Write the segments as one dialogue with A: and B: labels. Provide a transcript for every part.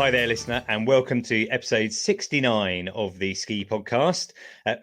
A: Hi there, listener, and welcome to episode 69 of the Ski Podcast.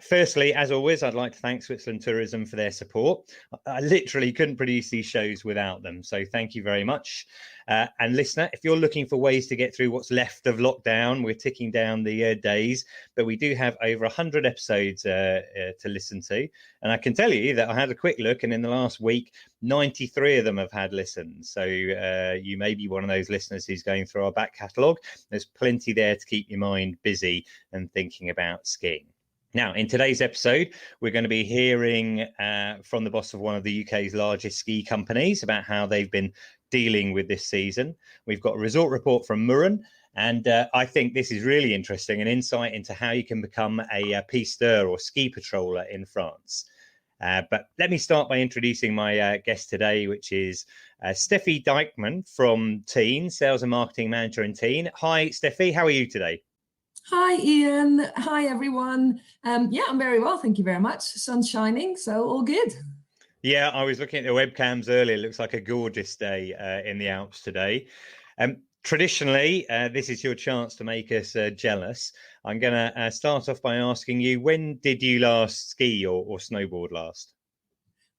A: Firstly, as always, I'd like to thank Switzerland Tourism for their support. I literally couldn't produce these shows without them, so thank you very much. And listener, if you're looking for ways to get through what's left of lockdown, we're ticking down the days, but we do have over 100 episodes to listen to. And I can tell you that I had a quick look, and in the last week, 93 of them have had listens. So you may be one of those listeners who's going through our back catalogue. There's plenty there to keep your mind busy and thinking about skiing. Now, in today's episode, we're going to be hearing from the boss of one of the UK's largest ski companies about how they've been dealing with this season. We've got a resort report from Murren, and I think this is really interesting, an insight into how you can become a pisteur or ski patroller in France. But let me start by introducing my guest today, which is Stephie Dijkman from Tignes, Sales and Marketing Manager in Tignes. Hi, Stephie. How are you today?
B: Hi, Iain. Hi, everyone. Yeah, I'm very well. Thank you very much. Sun's shining, so all good.
A: Yeah, I was looking at the webcams earlier. It looks like a gorgeous day in the Alps today. Traditionally, this is your chance to make us jealous. I'm going to start off by asking you, when did you last ski or snowboard last?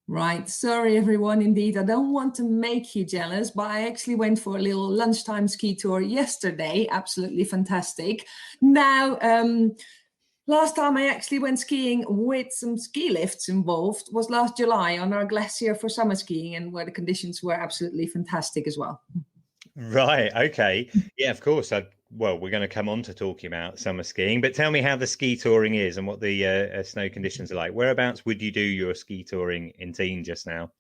B: Right. Sorry, everyone. Indeed, I don't want to make you jealous, but I actually went for a little lunchtime ski tour yesterday. Absolutely fantastic. Now, last time I actually went skiing with some ski lifts involved was last July on our Glacier for summer skiing, and where the conditions were absolutely fantastic as well.
A: Right. Okay. Yeah, of course. Well, we're going to come on to talking about summer skiing, but tell me how the ski touring is and what the snow conditions are like. Whereabouts would you do your ski touring in Tignes just now?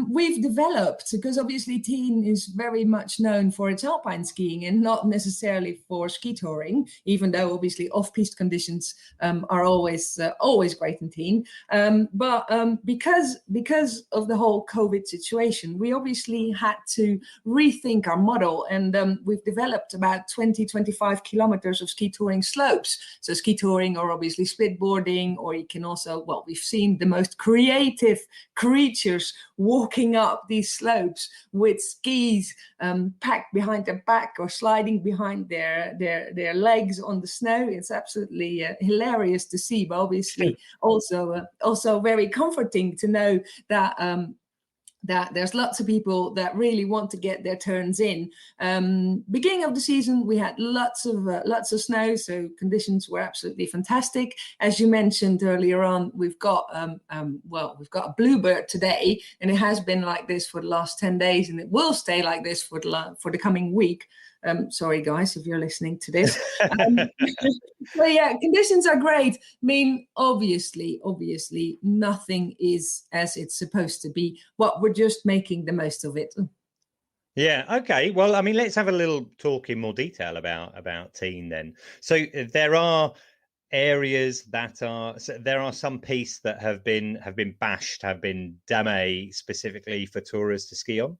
B: We've developed, because obviously Tignes is very much known for its alpine skiing and not necessarily for ski touring, even though obviously off-piste conditions are always great in Tignes. Because of the whole COVID situation, we obviously had to rethink our model, and we've developed about 25 kilometers of ski touring slopes. So ski touring, or obviously splitboarding, or you can also, we've seen the most creative creatures walking up these slopes with skis packed behind their back or sliding behind their legs on the snow. It's absolutely hilarious to see, but obviously also very comforting to know that there's lots of people that really want to get their turns in. Beginning of the season, we had lots of snow, so conditions were absolutely fantastic. As you mentioned earlier on, we've got a bluebird today, and it has been like this for the last 10 days, and it will stay like this for the coming week. Sorry, guys, if you're listening to this. So yeah, conditions are great. I mean, obviously, nothing is as it's supposed to be, but we're just making the most of it.
A: Yeah. Okay. Well, I mean, let's have a little talk in more detail about Tignes then. So there are areas there are some pistes that have been bashed, have been damaged specifically for tourists to ski on.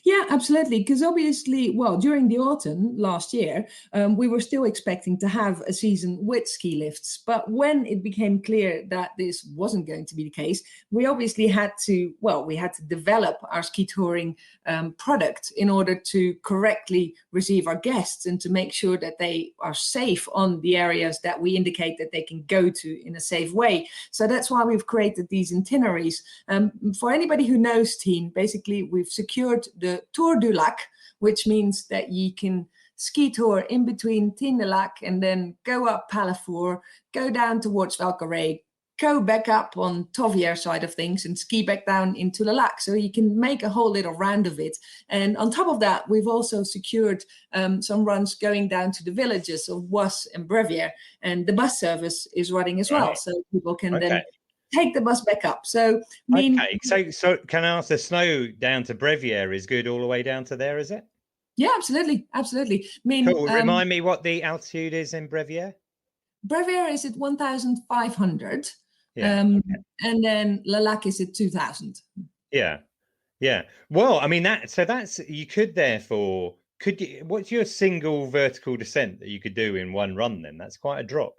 B: Yeah, absolutely. Because obviously, during the autumn last year, we were still expecting to have a season with ski lifts. But when it became clear that this wasn't going to be the case, we obviously had to develop our ski touring product in order to correctly receive our guests and to make sure that they are safe on the areas that we indicate that they can go to in a safe way. So that's why we've created these itineraries. For anybody who knows Tignes, basically we've secured the Tour du Lac, which means that you can ski tour in between Tignes-le-Lac and then go up Palafour, go down towards Valcarré, go back up on Tovière side of things and ski back down into the Lac. So you can make a whole little round of it. And on top of that, we've also secured some runs going down to the villages of Boisse and Brevière, and the bus service is running as well. So people can then take the bus back up. So
A: so can I ask, the snow down to Brevière is good all the way down to there, is it?
B: Yeah, absolutely.
A: Cool. Remind me what the altitude is in Brevière.
B: Brevière is at 1,500. And then Le Lac is at 2,000.
A: Yeah. Well, I mean, that's you could therefore, what's your single vertical descent that you could do in one run then? That's quite a drop.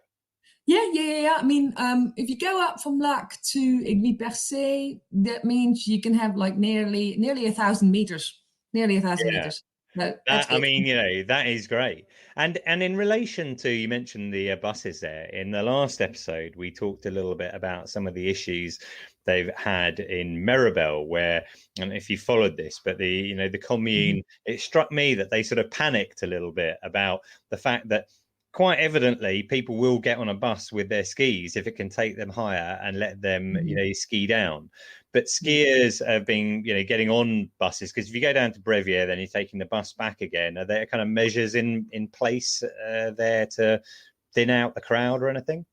B: Yeah. I mean, if you go up from Lac to Aiguille-Percée, that means you can have like nearly 1,000 meters. Nearly 1,000 meters. No, that's
A: I
B: good.
A: mean, that is great. And in relation to, you mentioned the buses there. In the last episode, we talked a little bit about some of the issues they've had in Meribel, where, and if you followed this, but the commune, it struck me that they sort of panicked a little bit about the fact that quite evidently people will get on a bus with their skis if it can take them higher and let them, ski down. But skiers have been, getting on buses, because if you go down to Brevier, then you're taking the bus back again. Are there kind of measures in place there to thin out the crowd or anything?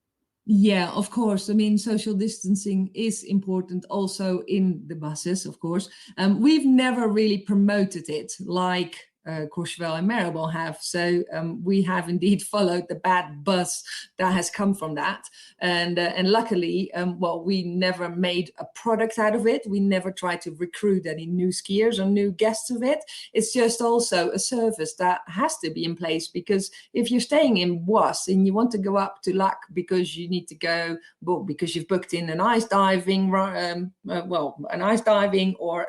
B: Yeah, of course. I mean, social distancing is important also in the buses, of course. We've never really promoted it like Courchevel and Meribel have. So we have indeed followed the bad buzz that has come from that. And luckily, we never made a product out of it. We never tried to recruit any new skiers or new guests of it. It's just also a service that has to be in place, because if you're staying in Bois and you want to go up to Lac because you need to go, because you've booked in an ice diving, an ice diving or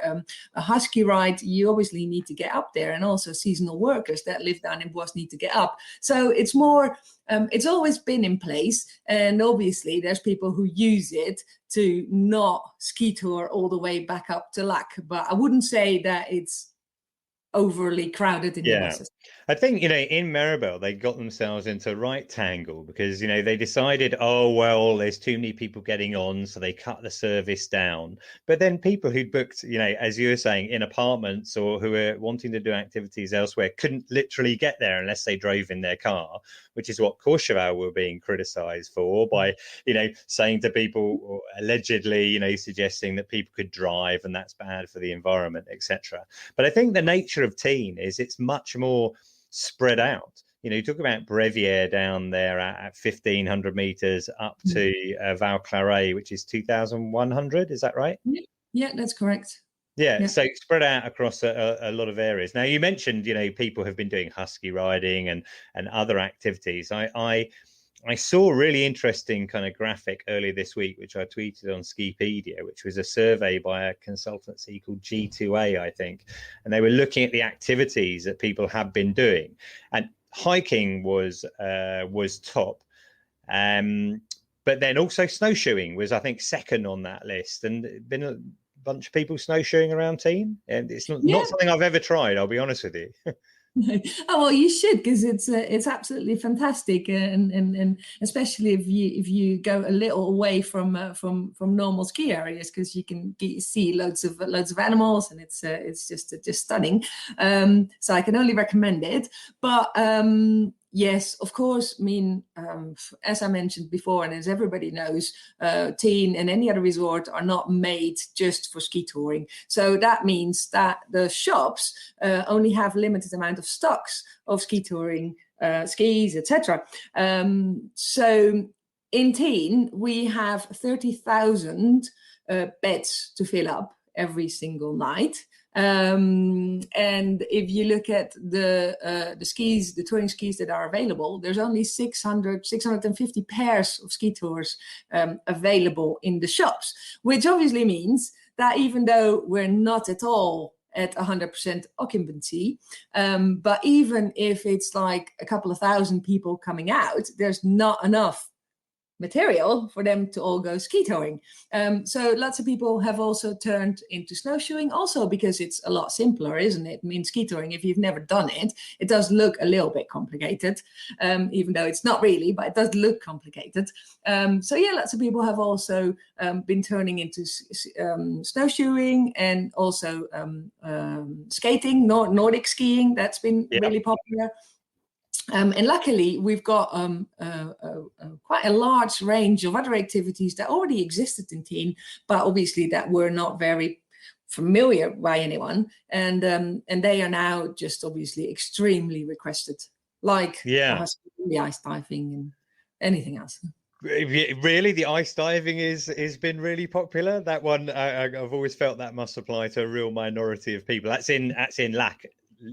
B: a husky ride, you obviously need to get up there. And also seasonal workers that live down in Bois need to get up. So it's more, it's always been in place. And obviously there's people who use it to not ski tour all the way back up to Lac. But I wouldn't say that it's overly crowded in the buses.
A: I think, in Meribel, they got themselves into a right tangle because, they decided, oh, well, there's too many people getting on, so they cut the service down. But then people who'd booked, as you were saying, in apartments or who were wanting to do activities elsewhere couldn't literally get there unless they drove in their car, which is what Courchevel were being criticised for by, saying to people, or allegedly, suggesting that people could drive and that's bad for the environment, etc. But I think the nature of Tignes is it's much more spread out. You talk about Brevier down there at 1,500 meters up to Val Claret, which is 2,100. Is that right?
B: Yeah, that's correct.
A: Yeah, so spread out across a lot of areas. Now, you mentioned, people have been doing husky riding and other activities. I saw a really interesting kind of graphic earlier this week, which I tweeted on Skipedia, which was a survey by a consultancy called G2A, I think. And they were looking at the activities that people have been doing. And hiking was top. But then also snowshoeing was, I think, second on that list. And been a bunch of people snowshoeing around Tignes. And it's not something I've ever tried, I'll be honest with you.
B: Oh, well, you should, because it's absolutely fantastic, and especially if you go a little away from normal ski areas, because you can see loads of animals, and it's just stunning. So I can only recommend it. But yes, of course. I mean, as I mentioned before, and as everybody knows, Tignes and any other resort are not made just for ski touring. So that means that the shops only have limited amount of stocks of ski touring skis, etc. So in Tignes, we have 30,000 beds to fill up every single night. And if you look at the skis, the touring skis that are available, there's only 650 pairs of ski tours available in the shops, which obviously means that even though we're not at all at 100% occupancy, but even if it's like a couple of thousand people coming out, there's not enough material for them to all go ski touring. So lots of people have also turned into snowshoeing, also because it's a lot simpler, isn't it? I mean, ski touring, if you've never done it, it does look a little bit complicated, even though it's not really, but it does look complicated. So yeah, lots of people have also been turning into snowshoeing, and also skating, Nordic skiing. That's been really popular. And luckily, we've got quite a large range of other activities that already existed in Tignes, but obviously that were not very familiar by anyone. And they are now just obviously extremely requested, like the ice diving and anything else.
A: Really, the ice diving has been really popular. That one, I've always felt that must apply to a real minority of people. That's in Lac,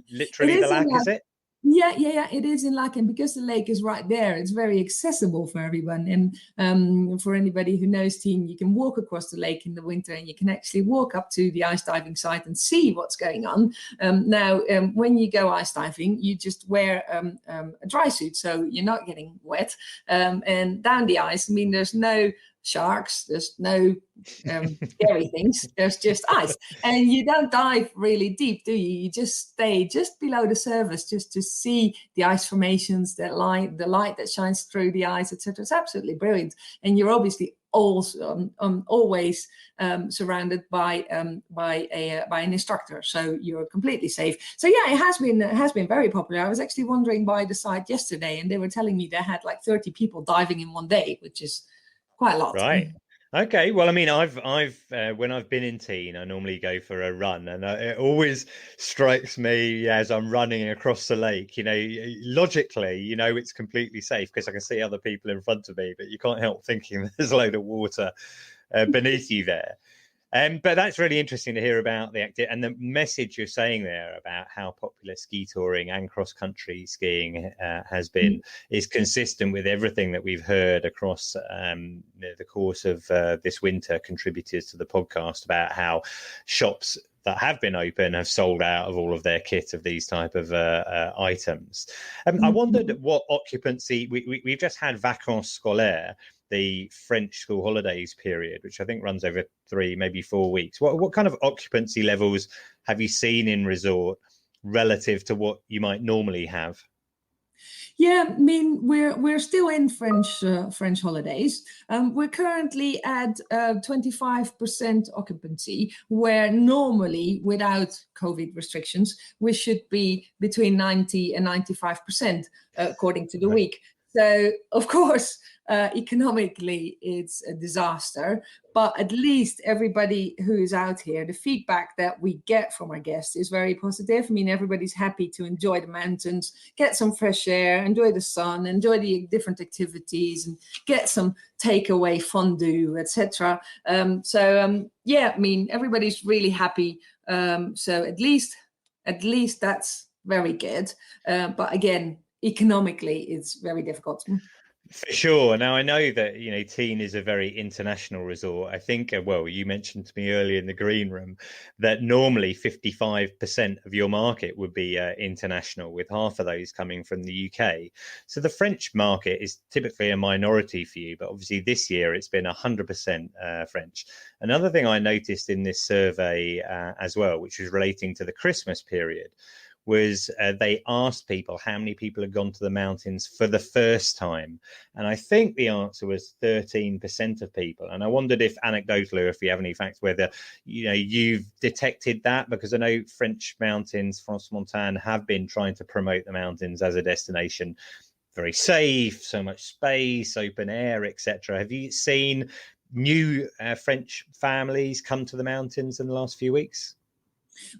A: literally the Lac, is it?
B: Yeah, it is in Laeken because the lake is right there. It's very accessible for everyone. And for anybody who knows Tignes, you can walk across the lake in the winter and you can actually walk up to the ice diving site and see what's going on. Now, when you go ice diving, you just wear a dry suit, so you're not getting wet. And down the ice, I mean, there's no sharks, there's no scary things, there's just ice. And you don't dive really deep, do you? You just stay just below the surface just to see the ice formations, the light that shines through the ice, etc. It's absolutely brilliant. And you're obviously also always surrounded by an instructor, so you're completely safe. So yeah, it has been very popular. I was actually wandering by the site yesterday, and they were telling me they had like 30 people diving in one day, which is quite a lot.
A: Right. Okay. Well, I mean, I've when I've been in Tignes, I normally go for a run, and it always strikes me as I'm running across the lake. Logically, it's completely safe because I can see other people in front of me, but you can't help thinking there's a load of water beneath you there. But that's really interesting to hear about the activity and the message you're saying there about how popular ski touring and cross-country skiing has been is consistent with everything that we've heard across the course of this winter, contributors to the podcast, about how shops that have been open have sold out of all of their kit of these type of items. I wondered what occupancy, we've just had vacances scolaires, the French school holidays period, which I think runs over 3, maybe 4 weeks. What kind of occupancy levels have you seen in resort relative to what you might normally have?
B: Yeah, I mean, we're still in French holidays. We're currently at 25% occupancy, where normally, without COVID restrictions, we should be between 90 and 95%, according to the week. So, of course, economically, it's a disaster. But at least everybody who is out here, the feedback that we get from our guests is very positive. I mean, everybody's happy to enjoy the mountains, get some fresh air, enjoy the sun, enjoy the different activities, and get some takeaway fondue, etc. Yeah, I mean, everybody's really happy. So at least that's very good. But again, economically, it's very difficult.
A: For sure. Now, I know that, Tignes is a very international resort. I think, well, you mentioned to me earlier in the green room that normally 55% of your market would be international, with half of those coming from the UK. So the French market is typically a minority for you, but obviously this year it's been 100% French. Another thing I noticed in this survey as well, which was relating to the Christmas period, was they asked people how many people had gone to the mountains for the first time. And I think the answer was 13% of people. And I wondered if anecdotally, if you have any facts, whether, you've detected that, because I know French mountains, France Montagne, have been trying to promote the mountains as a destination. Very safe, so much space, open air, etc. Have you seen new French families come to the mountains in the last few weeks?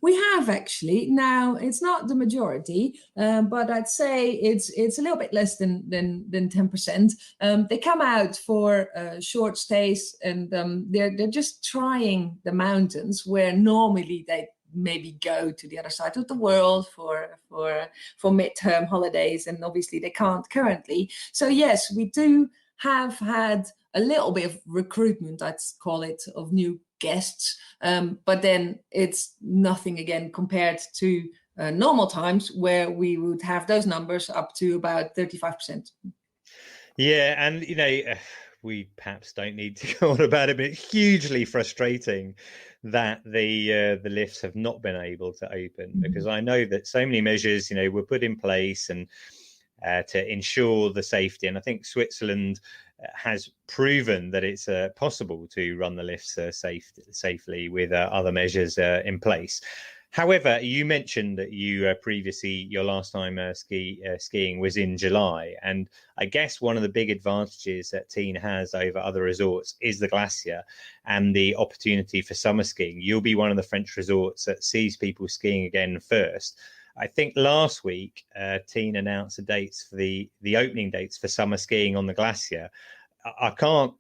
B: We have actually. Now, it's not the majority, but I'd say it's a little bit less than 10%. They come out for short stays, and they're just trying the mountains, where normally they maybe go to the other side of the world for midterm holidays, and obviously they can't currently. So yes, we do have had a little bit of recruitment, I'd call it, of new guests, but then it's nothing again compared to normal times, where we would have those numbers up to about 35%.
A: Yeah, and we perhaps don't need to go on about it, but it's hugely frustrating that the lifts have not been able to open, because I know that so many measures were put in place and to ensure the safety, and I think Switzerland has proven that it's possible to run the lifts safely with other measures in place. However, you mentioned that you previously, your last time skiing was in July. And I guess one of the big advantages that Tignes has over other resorts is the Glacier and the opportunity for summer skiing. You'll be one of the French resorts that sees people skiing again first. I think last week, Tignes announced the dates for the opening dates for summer skiing on the Glacier. I can't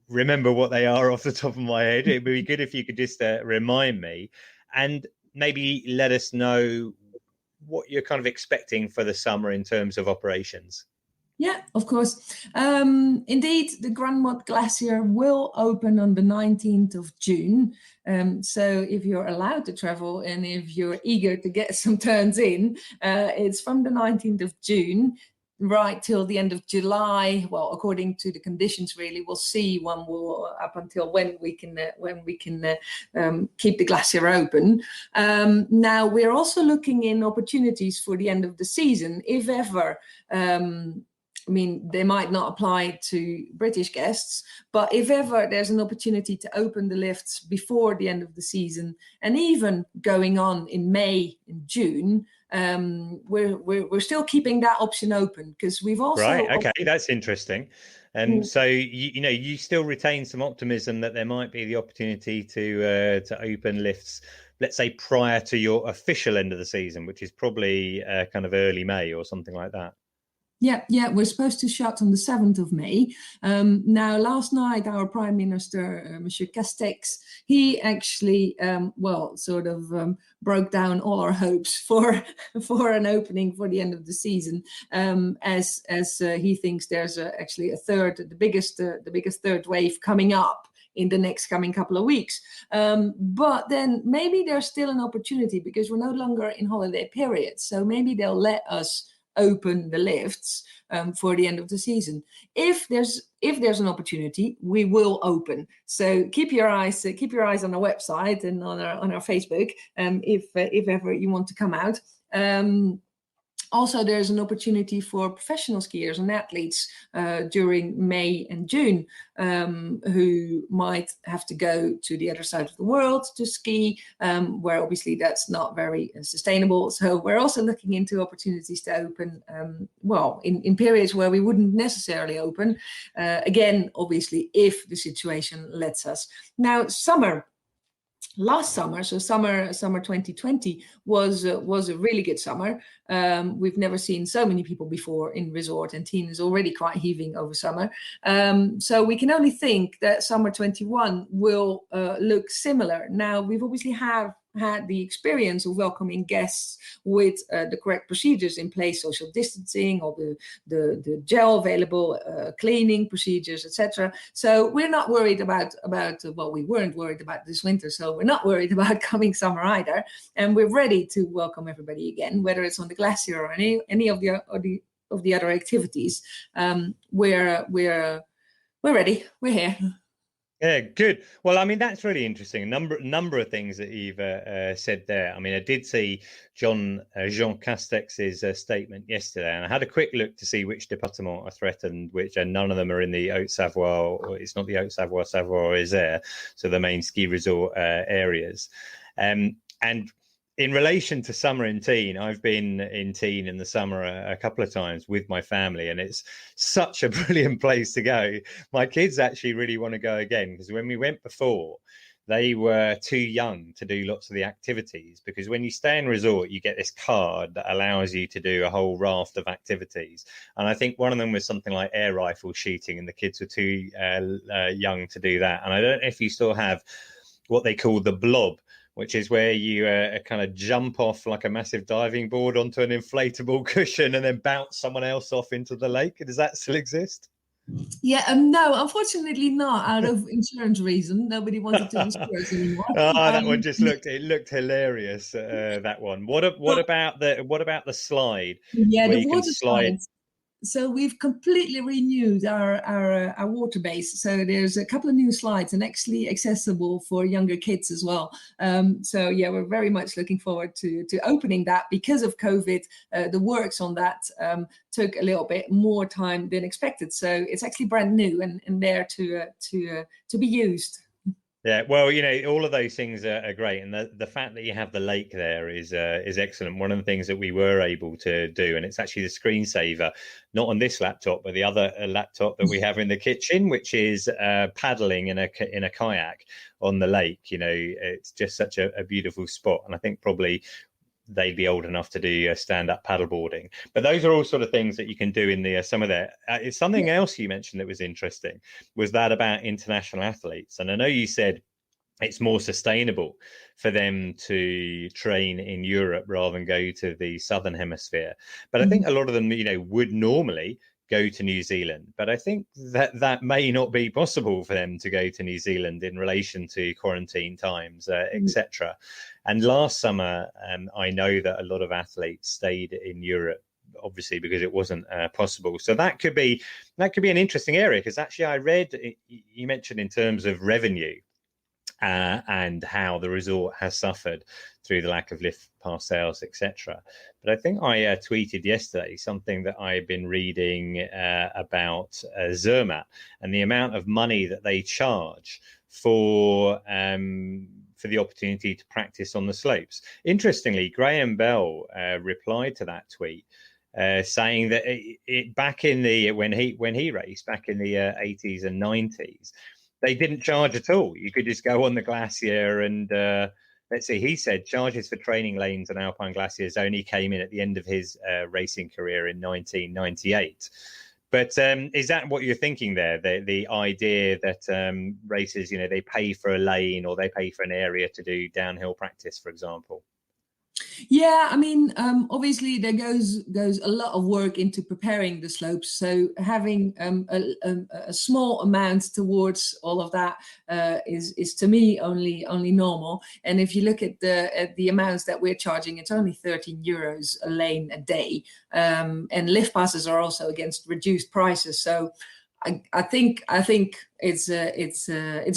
A: remember what they are off the top of my head. It would be good if you could just remind me, and maybe let us know what you're kind of expecting for the summer in terms of operations?
B: Yeah, of course. Indeed, the Grand Mode Glacier will open on the 19th of June. So if you're allowed to travel and if you're eager to get some turns in, it's from the 19th of June right till the end of July. Well, according to the conditions, really, we'll see up until when we can keep the glacier open. Now, we're also looking in opportunities for the end of the season, if ever. I mean, they might not apply to British guests, but if ever there's an opportunity to open the lifts before the end of the season, and even going on in May and June, we're still keeping that option open, because we've also...
A: Right, okay, that's interesting. And so you still retain some optimism that there might be the opportunity to open lifts, let's say, prior to your official end of the season, which is probably kind of early May or something like that.
B: Yeah, we're supposed to shut on the 7th of May. Now, last night, our Prime Minister, Monsieur Castex, he actually, broke down all our hopes for an opening for the end of the season, as he thinks there's actually the biggest third wave coming up in the next coming couple of weeks. But then maybe there's still an opportunity, because we're no longer in holiday period. So maybe they'll let us open the lifts for the end of the season. If there's an opportunity, we will open. So keep your eyes on our website and on our Facebook, if ever you want to come out. Also, there's an opportunity for professional skiers and athletes during May and June who might have to go to the other side of the world to ski, where obviously that's not very sustainable. So we're also looking into opportunities to open, in periods where we wouldn't necessarily open. Again, obviously, if the situation lets us. Now, last summer, so summer 2020 was a really good summer. We've never seen so many people before in resort, and Tignes is already quite heaving over summer. So we can only think that summer 21 will look similar. Now, we've obviously had the experience of welcoming guests with the correct procedures in place, social distancing, all the gel available, cleaning procedures, etc. So we're not worried about we weren't worried about this winter, so we're not worried about coming summer either. And we're ready to welcome everybody again, whether it's on the Glacier or any of the other activities. We're ready. We're here.
A: Yeah, good. Well, I mean, that's really interesting. A number of things that you've said there. I mean, I did see Jean Castex's statement yesterday, and I had a quick look to see which départements are threatened, and none of them are in the Haute-Savoie, or it's not the Haute-Savoie, Savoie or Isère, so the main ski resort areas. And in relation to summer in Tignes, I've been in Tignes in the summer a couple of times with my family, and it's such a brilliant place to go. My kids actually really want to go again, because when we went before, they were too young to do lots of the activities, because when you stay in resort, you get this card that allows you to do a whole raft of activities. And I think one of them was something like air rifle shooting, and the kids were too young to do that. And I don't know if you still have what they call the blob, which is where you kind of jump off like a massive diving board onto an inflatable cushion and then bounce someone else off into the lake. Does that still exist?
B: Yeah, no, unfortunately not, out of insurance reason. Nobody wanted to insure us anymore.
A: That one just looked hilarious. That one. What about the slide?
B: Yeah,
A: where
B: the
A: you
B: water
A: can slide.
B: So we've completely renewed our water base. So there's a couple of new slides, and actually accessible for younger kids as well. So yeah, we're very much looking forward to opening that. Because of COVID, the works on that took a little bit more time than expected. So it's actually brand new and there to be used.
A: Yeah, well, all of those things are great, and the fact that you have the lake there is excellent. One of the things that we were able to do, and it's actually the screensaver, not on this laptop, but the other laptop that we have in the kitchen, which is paddling in a kayak on the lake. It's just such a beautiful spot, and I think probably they'd be old enough to do stand-up paddleboarding. But those are all sort of things that you can do in the summer there. It's something else you mentioned that was interesting, was that about international athletes. And I know you said it's more sustainable for them to train in Europe rather than go to the Southern Hemisphere. But I think a lot of them, would normally go to New Zealand. But I think that may not be possible for them to go to New Zealand in relation to quarantine times, etc. And last summer, I know that a lot of athletes stayed in Europe, obviously because it wasn't possible. So that could be an interesting area, because actually I read, you mentioned in terms of revenue, and how the resort has suffered through the lack of lift pass sales, etc. But I think I tweeted yesterday something that I've been reading about Zermatt and the amount of money that they charge for the opportunity to practice on the slopes. Interestingly, Graham Bell replied to that tweet, saying that it back in the when he raced back in the 80s and 90s, they didn't charge at all. You could just go on the Glacier and let's see, he said charges for training lanes and Alpine Glaciers only came in at the end of his racing career in 1998. But is that what you're thinking there? The idea that racers, they pay for a lane or they pay for an area to do downhill practice, for example?
B: Yeah, I mean, obviously there goes a lot of work into preparing the slopes. So having a small amount towards all of that is to me only normal. And if you look at the amounts that we're charging, it's only 13 euros a lane a day, and lift passes are also against reduced prices. So I think it's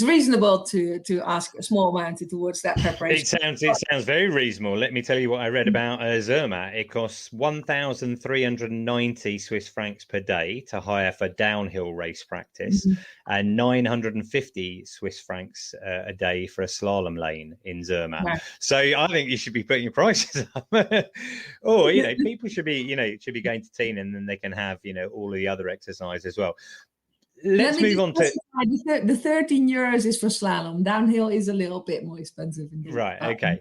B: reasonable to ask a small amount towards that preparation.
A: It sounds very reasonable. Let me tell you what I read about Zermatt. It costs 1,390 Swiss francs per day to hire for downhill race practice, and 950 Swiss francs a day for a slalom lane in Zermatt. Right. So I think you should be putting your prices up. Or people should be going to Tignes, and then they can have all of the other exercise as well. Let's move on to
B: the 13 euros is for slalom. Downhill is a little bit more expensive. Indeed.
A: Right. Okay.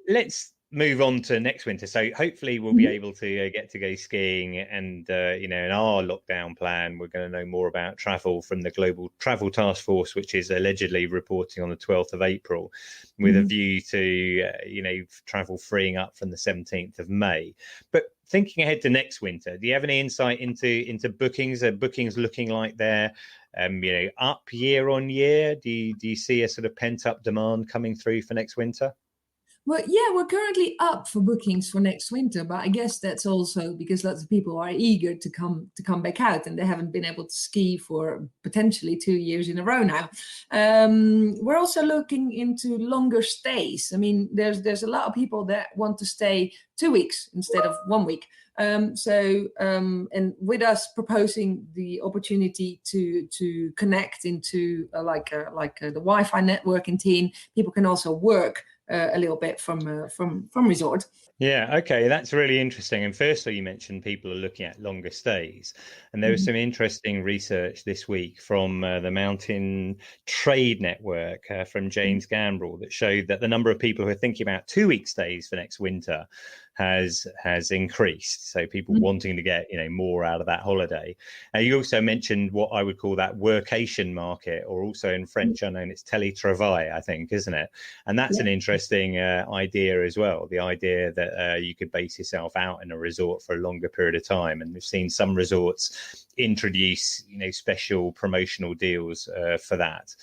A: Let's move on to next winter. So hopefully we'll be able to get to go skiing, and in our lockdown plan, we're going to know more about travel from the Global Travel Task Force, which is allegedly reporting on the 12th of April, with a view to travel freeing up from the 17th of May. But thinking ahead to next winter, do you have any insight into bookings? Are bookings looking like they're up year on year? Do you see a sort of pent up demand coming through for next winter?
B: Well, yeah, we're currently up for bookings for next winter, but I guess that's also because lots of people are eager to come back out, and they haven't been able to ski for potentially 2 years in a row now. We're also looking into longer stays. I mean, there's a lot of people that want to stay 2 weeks instead of 1 week. And with us proposing the opportunity to connect into the Wi-Fi network in Tignes, people can also work a little bit from resort.
A: Yeah, okay, that's really interesting. And firstly, you mentioned people are looking at longer stays, and there was some interesting research this week from the Mountain Trade Network from James Gambrell that showed that the number of people who are thinking about 2 week stays for next winter has increased. So people wanting to get more out of that holiday. You also mentioned what I would call that workation market, or also in French I know it's télétravail, I think, isn't it? And that's an interesting idea as well, the idea that you could base yourself out in a resort for a longer period of time. And we've seen some resorts introduce special promotional deals for that.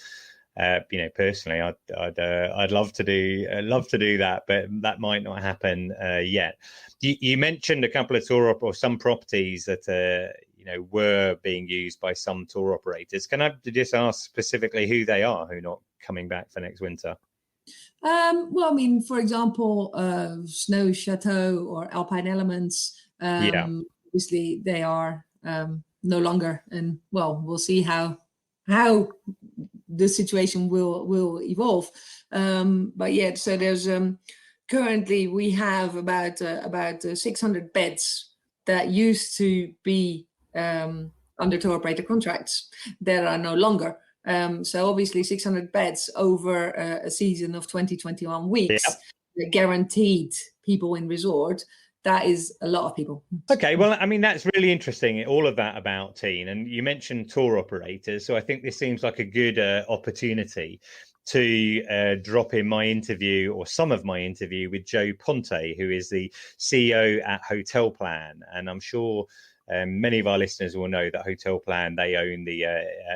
A: Personally, I'd love to do that, but that might not happen yet. You mentioned a couple of some properties that were being used by some tour operators. Can I just ask specifically who they are, who are not coming back for next winter?
B: Well, I mean, for example, Snow Chateau or Alpine Elements. Obviously, they are no longer, and we'll see how the situation will evolve. But yeah, so there's currently we have about 600 beds that used to be under tour operator contracts that are no longer. So obviously 600 beds over a season of 20-21 weeks, guaranteed people in resort. That is a lot of people.
A: Okay, well, I mean, that's really interesting, all of that about Tignes. And you mentioned tour operators. So I think this seems like a good opportunity to drop in my interview, or some of my interview, with Joe Ponte, who is the CEO at Hotel Plan. And I'm sure many of our listeners will know that Hotel Plan, they own the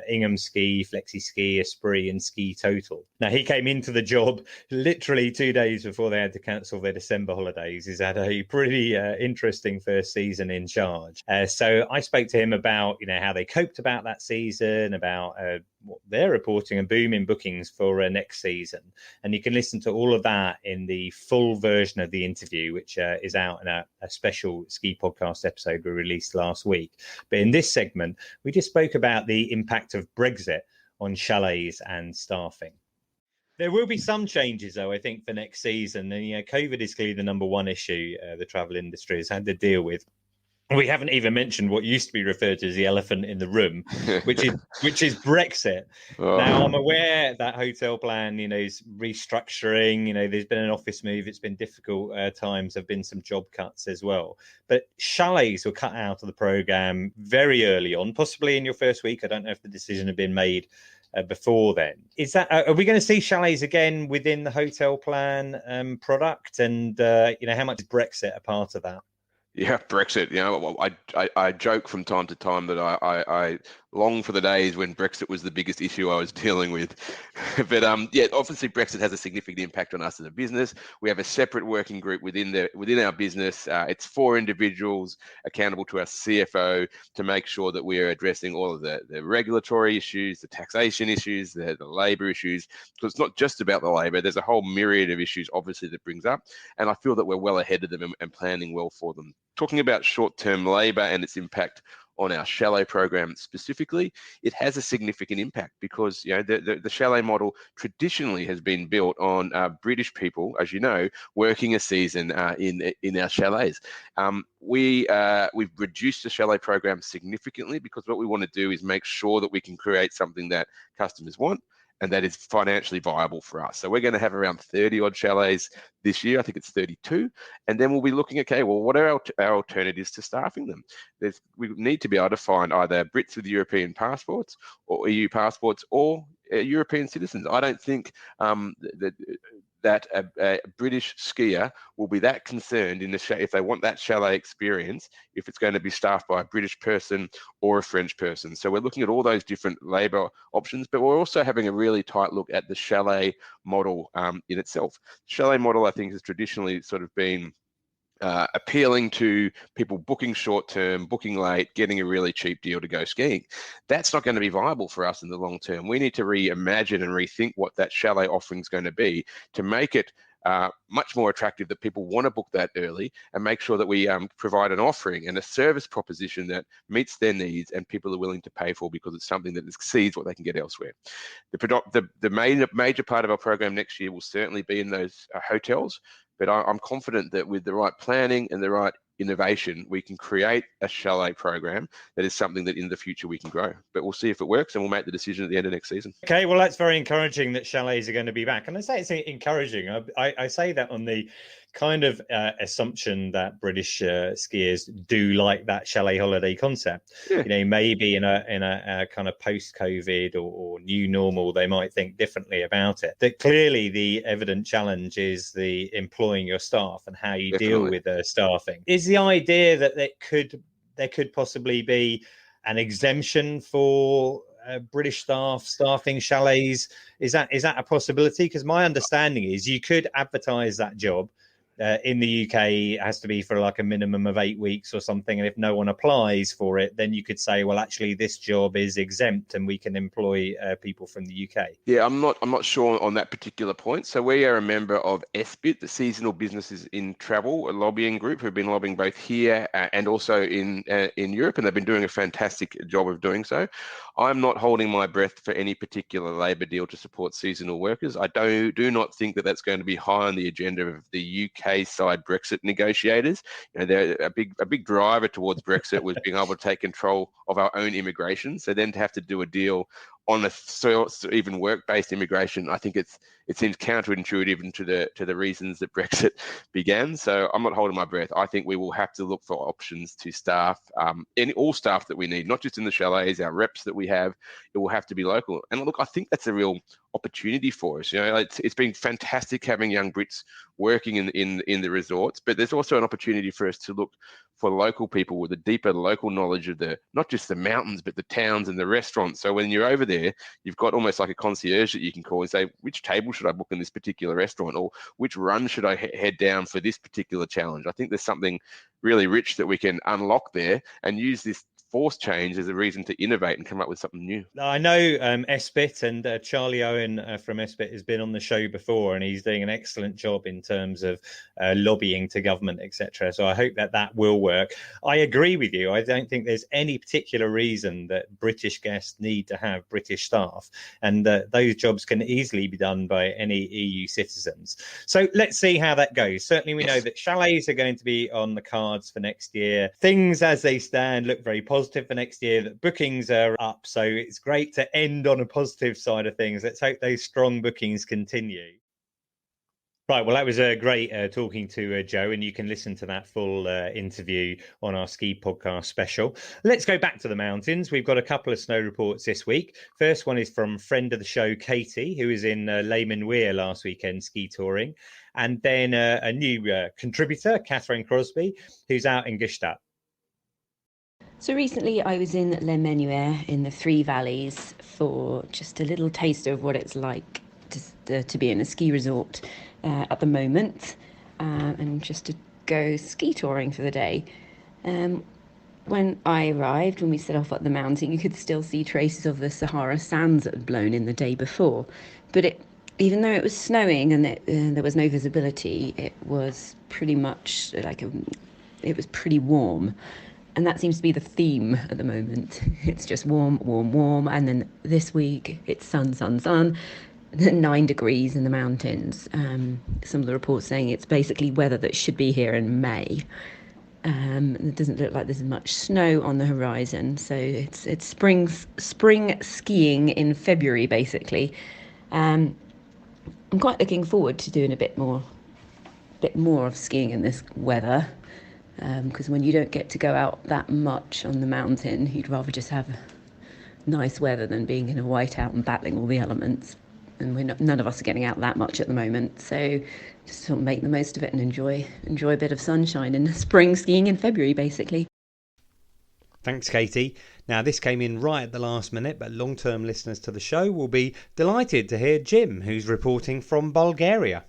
A: Ingham Ski, Flexi Ski, Esprit and Ski Total. Now, he came into the job literally 2 days before they had to cancel their December holidays. He's had a pretty interesting first season in charge. So I spoke to him about, how they coped about that season, about what they're reporting, a boom in bookings for next season. And you can listen to all of that in the full version of the interview, which is out in a special ski podcast episode we released last week. But in this segment, we just spoke about the impact of Brexit on chalets and staffing. There will be some changes, though, I think, for next season. And, COVID is clearly the number one issue the travel industry has had to deal with. We haven't even mentioned what used to be referred to as the elephant in the room, which is Brexit. Oh. Now, I'm aware that Hotel Plan, is restructuring. There's been an office move. It's been difficult times. There've been some job cuts as well. But chalets were cut out of the programme very early on, possibly in your first week. I don't know if the decision had been made before then. Is that are we going to see chalets again within the Hotel Plan product? And how much is Brexit a part of that?
C: Yeah, Brexit. I joke from time to time that I long for the days when Brexit was the biggest issue I was dealing with. But obviously Brexit has a significant impact on us as a business. We have a separate working group within our business. It's 4 individuals accountable to our CFO to make sure that we are addressing all of the regulatory issues, the taxation issues, the labour issues. So it's not just about the labour. There's a whole myriad of issues, obviously, that brings up. And I feel that we're well ahead of them and planning well for them. Talking about short-term labour and its impact on our chalet program specifically, it has a significant impact because the chalet model traditionally has been built on British people, as you know, working a season in our chalets. We've reduced the chalet program significantly because what we want to do is make sure that we can create something that customers want and that is financially viable for us. So we're going to have around 30 odd chalets this year. I think it's 32. And then we'll be looking, okay, well, what are our alternatives to staffing them? We need to be able to find either Brits with European passports or EU passports or European citizens. I don't think that a British skier will be that concerned if they want that chalet experience, if it's going to be staffed by a British person or a French person. So we're looking at all those different labour options, but we're also having a really tight look at the chalet model in itself. Chalet model, I think, has traditionally sort of been appealing to people booking short term, booking late, getting a really cheap deal to go skiing. That's not going to be viable for us in the long term. We need to reimagine and rethink what that chalet offering is going to be to make it much more attractive, that people want to book that early, and make sure that we provide an offering and a service proposition that meets their needs and people are willing to pay for because it's something that exceeds what they can get elsewhere. The major part of our program next year will certainly be in those hotels. But I'm confident that with the right planning and the right innovation, we can create a chalet program that is something that in the future we can grow. But we'll see if it works, and we'll make the decision at the end of next season.
A: Okay, well, that's very encouraging that chalets are going to be back. And I say it's encouraging. I say that on the kind of assumption that British skiers do like that chalet holiday concept. Yeah. Maybe in a kind of post-COVID or new normal, they might think differently about it. That clearly the evident challenge is the employing your staff and how you deal with staffing. Is the idea that there could possibly be an exemption for British staffing chalets? Is that a possibility? Because my understanding is you could advertise that job. In the UK, it has to be for like a minimum of 8 weeks or something. And if no one applies for it, then you could say, well, actually, this job is exempt and we can employ people from the UK.
C: Yeah, I'm not sure on that particular point. So we are a member of SBIT, the Seasonal Businesses in Travel, a lobbying group who've been lobbying both here and also in Europe. And they've been doing a fantastic job of doing so. I'm not holding my breath for any particular labour deal to support seasonal workers. I do not think that that's going to be high on the agenda of the UK side Brexit negotiators. They're a big driver towards Brexit was being able to take control of our own immigration. So then to have to do a deal on even work-based immigration, I think it seems counterintuitive to the reasons that Brexit began. So I'm not holding my breath. I think we will have to look for options to staff all staff that we need, not just in the chalets, our reps that we have. It will have to be local. And look, I think that's a real opportunity for us. It's been fantastic having young Brits working in the resorts, but there's also an opportunity for us to look for local people with a deeper local knowledge of not just the mountains, but the towns and the restaurants. So when you're over there, you've got almost like a concierge that you can call and say, which table should I book in this particular restaurant, or which run should I head down for this particular challenge? I think there's something really rich that we can unlock there and use this force change as a reason to innovate and come up with something new.
A: I know Esbit and Charlie Owen from Esbit has been on the show before, and he's doing an excellent job in terms of lobbying to government, etc. So I hope that will work. I agree with you. I don't think there's any particular reason that British guests need to have British staff, and those jobs can easily be done by any EU citizens. So let's see how that goes. Certainly we know that chalets are going to be on the cards for next year. Things as they stand look very positive for next year, that bookings are up, so it's great to end on a positive side of things. Let's hope those strong bookings continue. Right, well, that was great talking to Joe, and you can listen to that full interview on our Ski Podcast special. Let's go back to the mountains. We've got a couple of snow reports this week. First one is from friend of the show, Katie, who was in Lehman Weir last weekend ski touring, and then a new contributor, Catherine Crosby, who's out in Gstaad.
D: So recently I was in Les Menuires in the Three Valleys for just a little taste of what it's like to be in a ski resort at the moment, and just to go ski touring for the day. When I arrived, when we set off up the mountain, you could still see traces of the Sahara sands that had blown in the day before. But even though it was snowing and there was no visibility, it was pretty much it was pretty warm. And that seems to be the theme at the moment. It's just warm, warm, warm. And then this week, it's sun, sun, sun. 9 degrees in the mountains. Some of the reports saying it's basically weather that should be here in May. It doesn't look like there's much snow on the horizon. So it's spring skiing in February, basically. I'm quite looking forward to doing a bit more of skiing in this weather. Because when you don't get to go out that much on the mountain, you'd rather just have nice weather than being in a whiteout and battling all the elements. And none of us are getting out that much at the moment, so just sort of make the most of it and enjoy a bit of sunshine and spring skiing in February, basically.
A: Thanks, Katie. Now, this came in right at the last minute, but long-term listeners to the show will be delighted to hear Jim, who's reporting from Bulgaria.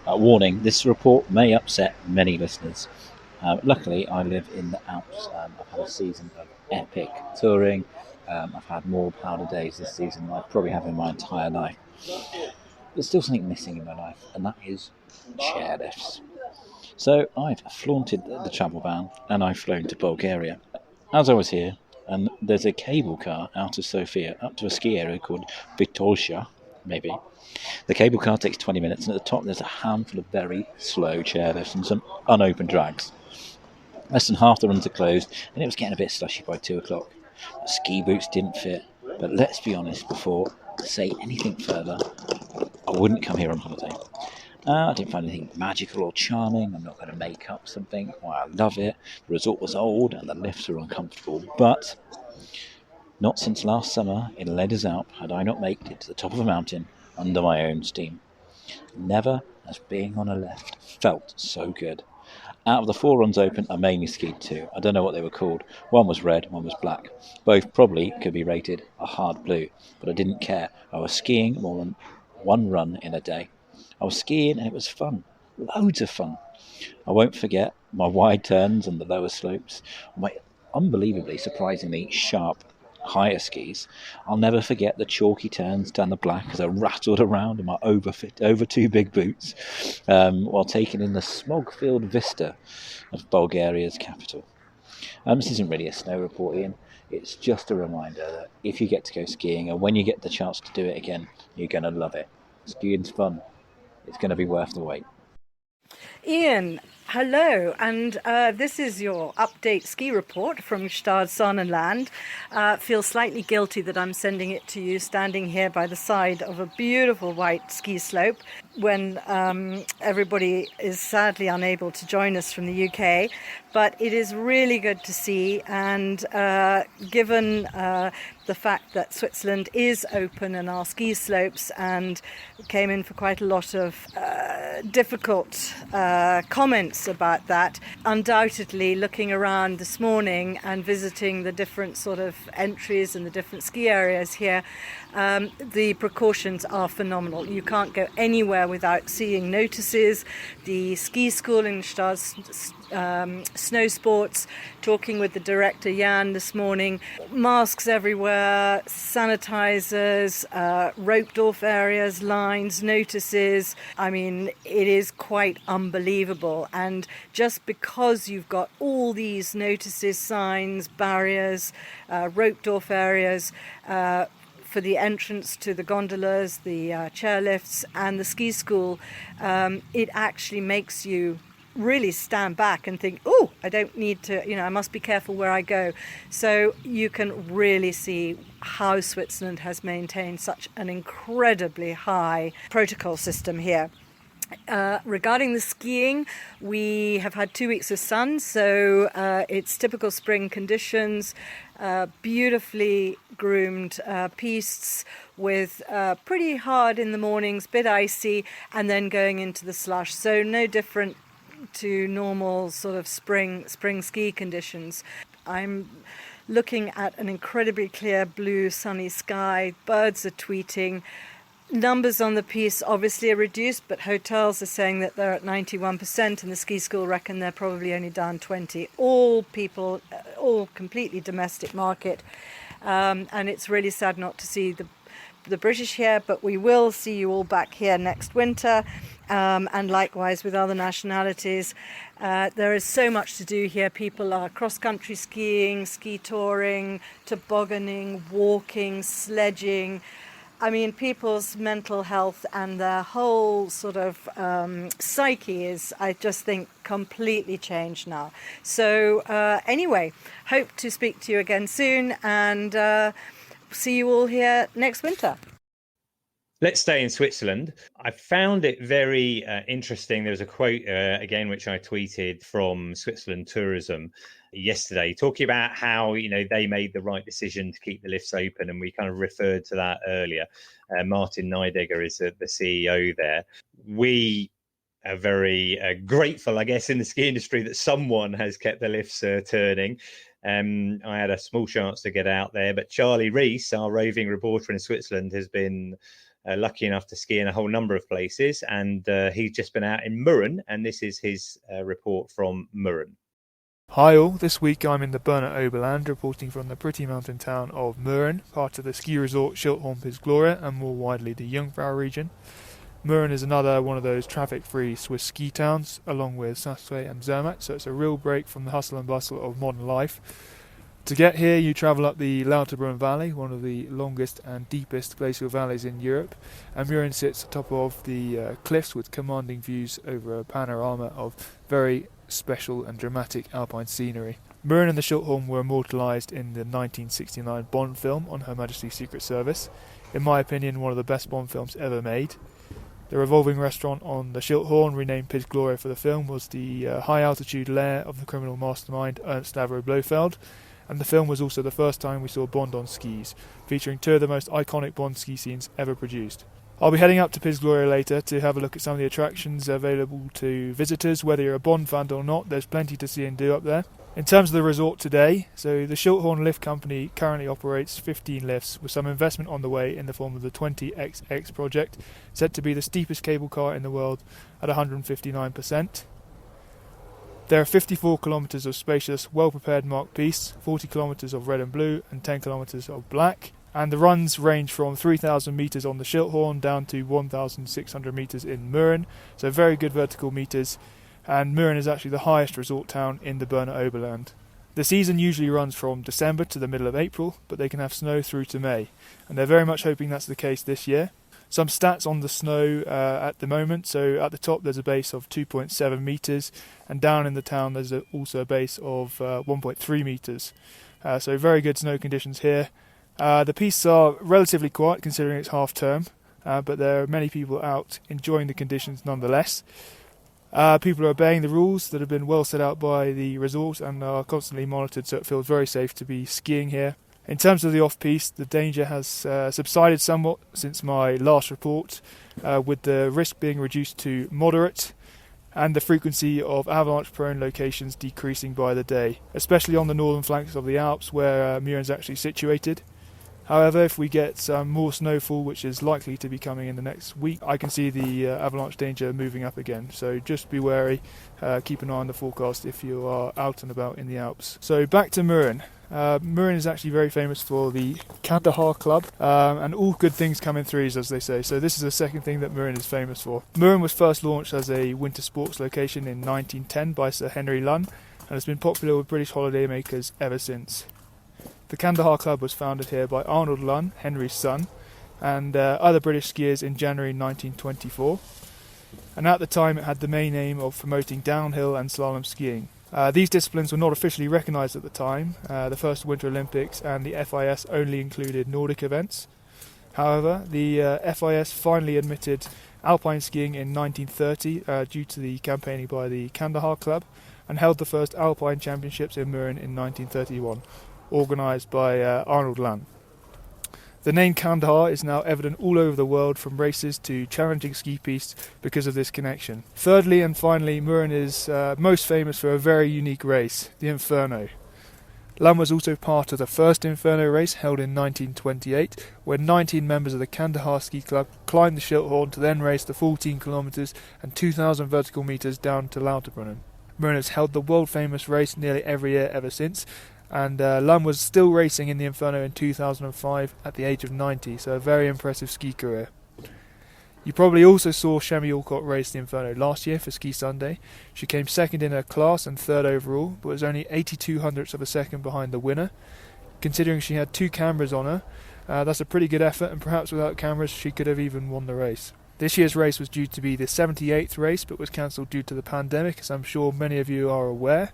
E: Warning, this report may upset many listeners. Luckily, I live in the Alps. I've had a season of epic touring. I've had more powder days this season than I probably have in my entire life. There's still something missing in my life, and that is chairlifts. So I've flaunted the travel ban, and I've flown to Bulgaria. As I was here, and there's a cable car out of Sofia up to a ski area called Vitolsha, maybe. The cable car takes 20 minutes, and at the top there's a handful of very slow chairlifts and some unopened drags. Less than half the runs are closed, and it was getting a bit slushy by 2 o'clock. The ski boots didn't fit, but let's be honest, before I say anything further, I wouldn't come here on holiday. I didn't find anything magical or charming. I'm not going to make up something. Why, I love it. The resort was old and the lifts were uncomfortable, but not since last summer in Les des Alpes had I not made it to the top of a mountain under my own steam. Never has being on a lift felt so good. Out of the 4 runs open, I mainly skied 2. I don't know what they were called. One was red, one was black. Both probably could be rated a hard blue, but I didn't care. I was skiing more than 1 run in a day. I was skiing and it was fun. Loads of fun. I won't forget my wide turns and the lower slopes, my unbelievably, surprisingly sharp higher skis. I'll never forget the chalky turns down the black as I rattled around in my over 2 big boots while taking in the smog-filled vista of Bulgaria's capital. This isn't really a snow report, Iain. It's just a reminder that if you get to go skiing, and when you get the chance to do it again, you're going to love it. Skiing's fun. It's going to be worth the wait.
F: Iain, hello, and this is your update ski report from Stad Sonnenland. Feel slightly guilty that I'm sending it to you standing here by the side of a beautiful white ski slope when everybody is sadly unable to join us from the UK, but it is really good to see, and given the fact that Switzerland is open and our ski slopes, and came in for quite a lot of difficult comments about that. Undoubtedly, looking around this morning and visiting the different sort of entries and the different ski areas here, the precautions are phenomenal. You can't go anywhere without seeing notices. The ski school in Stad Snow Sports, talking with the director Iain this morning, masks everywhere, sanitizers, roped off areas, lines, notices. I mean, it is quite unbelievable. And just because you've got all these notices, signs, barriers, roped off areas, for the entrance to the gondolas, the chairlifts and the ski school, it actually makes you really stand back and think, oh, I don't need to, I must be careful where I go. So you can really see how Switzerland has maintained such an incredibly high protocol system here. Regarding the skiing, we have had 2 weeks of sun, so it's typical spring conditions, beautifully groomed pistes with pretty hard in the mornings, bit icy, and then going into the slush. So no different to normal sort of spring ski conditions. I'm looking at an incredibly clear blue sunny sky, birds are tweeting. Numbers on the piece obviously are reduced, but hotels are saying that they're at 91%, and the ski school reckon they're probably only down 20. All people, all completely domestic market, and it's really sad not to see the British here, but we will see you all back here next winter, and likewise with other nationalities. There is so much to do here. People are cross-country skiing, ski touring, tobogganing, walking, sledging. I mean, people's mental health and their whole sort of psyche is, I just think, completely changed now. So anyway, hope to speak to you again soon, and see you all here next winter.
A: Let's stay in Switzerland. I found it very interesting. There was a quote, again, which I tweeted from Switzerland Tourism yesterday, talking about how, they made the right decision to keep the lifts open. And we kind of referred to that earlier. Martin Neidegger is the CEO there. We are very grateful, I guess, in the ski industry that someone has kept the lifts turning. I had a small chance to get out there, but Charlie Rees, our roving reporter in Switzerland, has been lucky enough to ski in a whole number of places, and he's just been out in Murren, and this is his report from Murren.
G: Hi all, this week I'm in the Berner Oberland reporting from the pretty mountain town of Murren, part of the ski resort Schildhorn-Pisgloria and more widely the Jungfrau region. Murren is another one of those traffic-free Swiss ski towns, along with Sassway and Zermatt, so it's a real break from the hustle and bustle of modern life. To get here, you travel up the Lauterbrunnen Valley, one of the longest and deepest glacial valleys in Europe, and Murren sits atop of the cliffs with commanding views over a panorama of very special and dramatic alpine scenery. Murren and the Schildhorn were immortalised in the 1969 Bond film on Her Majesty's Secret Service. In my opinion, one of the best Bond films ever made. The revolving restaurant on the Schildhorn, renamed Pisgloria for the film, was the high-altitude lair of the criminal mastermind Ernst Stavro Blofeld, and the film was also the first time we saw Bond on skis, featuring two of the most iconic Bond ski scenes ever produced. I'll be heading up to Pisgloria later to have a look at some of the attractions available to visitors. Whether you're a Bond fan or not, there's plenty to see and do up there. In terms of the resort today, so the Schildhorn Lift Company currently operates 15 lifts, with some investment on the way in the form of the 20XX project, set to be the steepest cable car in the world at 159%. There are 54 kilometres of spacious, well-prepared marked pistes, 40 kilometres of red and blue, and 10 kilometres of black. And the runs range from 3,000 metres on the Schildhorn down to 1,600 metres in Murren, so very good vertical metres. And Murren is actually the highest resort town in the Berner Oberland. The season usually runs from December to the middle of April, but they can have snow through to May, and they're very much hoping that's the case this year. Some stats on the snow at the moment. So at the top there's a base of 2.7 metres, and down in the town there's also a base of 1.3 metres. So very good snow conditions here. The pistes are relatively quiet considering it's half term, but there are many people out enjoying the conditions nonetheless. People are obeying the rules that have been well set out by the resort and are constantly monitored, so it feels very safe to be skiing here. In terms of the off-piste, the danger has subsided somewhat since my last report, with the risk being reduced to moderate and the frequency of avalanche-prone locations decreasing by the day, especially on the northern flanks of the Alps where Murren is actually situated. However, if we get some more snowfall, which is likely to be coming in the next week, I can see the avalanche danger moving up again. So just be wary, keep an eye on the forecast if you are out and about in the Alps. So back to Murren. Murren is actually very famous for the Kandahar Club, and all good things come in threes, as they say. So this is the second thing that Murren is famous for. Murren was first launched as a winter sports location in 1910 by Sir Henry Lunn, and has been popular with British holidaymakers ever since. The Kandahar Club was founded here by Arnold Lunn, Henry's son, and other British skiers in January 1924. And at the time it had the main aim of promoting downhill and slalom skiing. These disciplines were not officially recognised at the time. The first Winter Olympics and the FIS only included Nordic events. However, the FIS finally admitted alpine skiing in 1930 due to the campaigning by the Kandahar Club, and held the first alpine championships in Murren in 1931. Organised by Arnold Lunn. The name Kandahar is now evident all over the world, from races to challenging ski pistes, because of this connection. Thirdly and finally, Murren is most famous for a very unique race, the Inferno. Lunn was also part of the first Inferno race held in 1928, when 19 members of the Kandahar Ski Club climbed the Schilthorn to then race the 14 kilometres and 2,000 vertical metres down to Lauterbrunnen. Murren has held the world-famous race nearly every year ever since, and Lunn was still racing in the Inferno in 2005 at the age of 90, so a very impressive ski career. You probably also saw Shemi Alcott race the Inferno last year for Ski Sunday. She came second in her class and third overall, but was only 82 hundredths of a second behind the winner. Considering she had 2 cameras on her, that's a pretty good effort, and perhaps without cameras she could have even won the race. This year's race was due to be the 78th race, but was cancelled due to the pandemic, as I'm sure many of you are aware.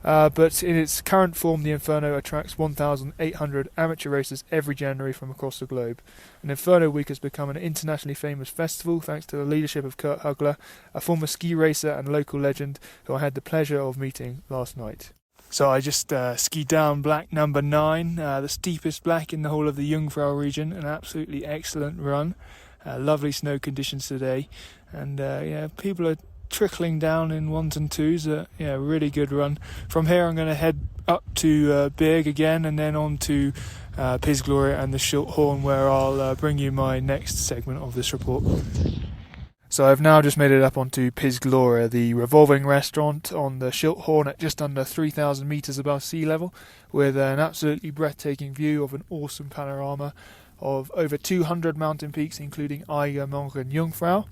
G: But in its current form, the Inferno attracts 1,800 amateur racers every January from across the globe. And Inferno Week has become an internationally famous festival thanks to the leadership of Kurt Hugler, a former ski racer and local legend who I had the pleasure of meeting last night. So I just skied down black number 9, the steepest black in the whole of the Jungfrau region, an absolutely excellent run. Lovely snow conditions today, and people are trickling down in 1s and 2s. Really good run. From here I'm going to head up to Berg again, and then on to Pisgloria and the Schilthorn, where I'll bring you my next segment of this report. So I've now just made it up onto Pisgloria, the revolving restaurant on the Schilthorn at just under 3,000 metres above sea level, with an absolutely breathtaking view of an awesome panorama of over 200 mountain peaks, including Eiger, Murren and Jungfrau.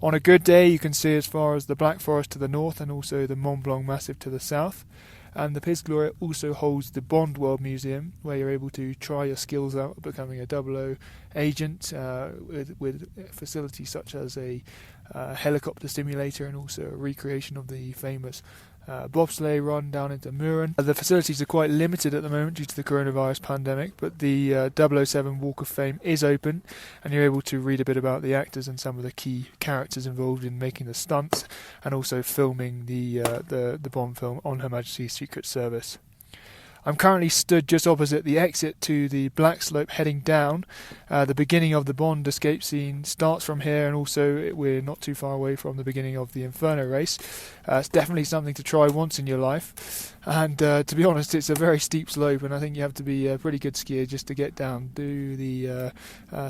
G: On a good day you can see as far as the Black Forest to the north and also the Mont Blanc Massif to the south. And the Pisgloria also holds the Bond World Museum, where you're able to try your skills out of becoming a 00 agent with facilities such as a helicopter simulator and also a recreation of the famous bobsleigh run down into Murren. The facilities are quite limited at the moment due to the coronavirus pandemic, but the 007 Walk of Fame is open, and you're able to read a bit about the actors and some of the key characters involved in making the stunts, and also filming the Bond film on Her Majesty's Secret Service. I'm currently stood just opposite the exit to the Black Slope heading down. The beginning of the Bond escape scene starts from here, and also we're not too far away from the beginning of the Inferno race. It's definitely something to try once in your life, and to be honest, it's a very steep slope, and I think you have to be a pretty good skier just to get down, do the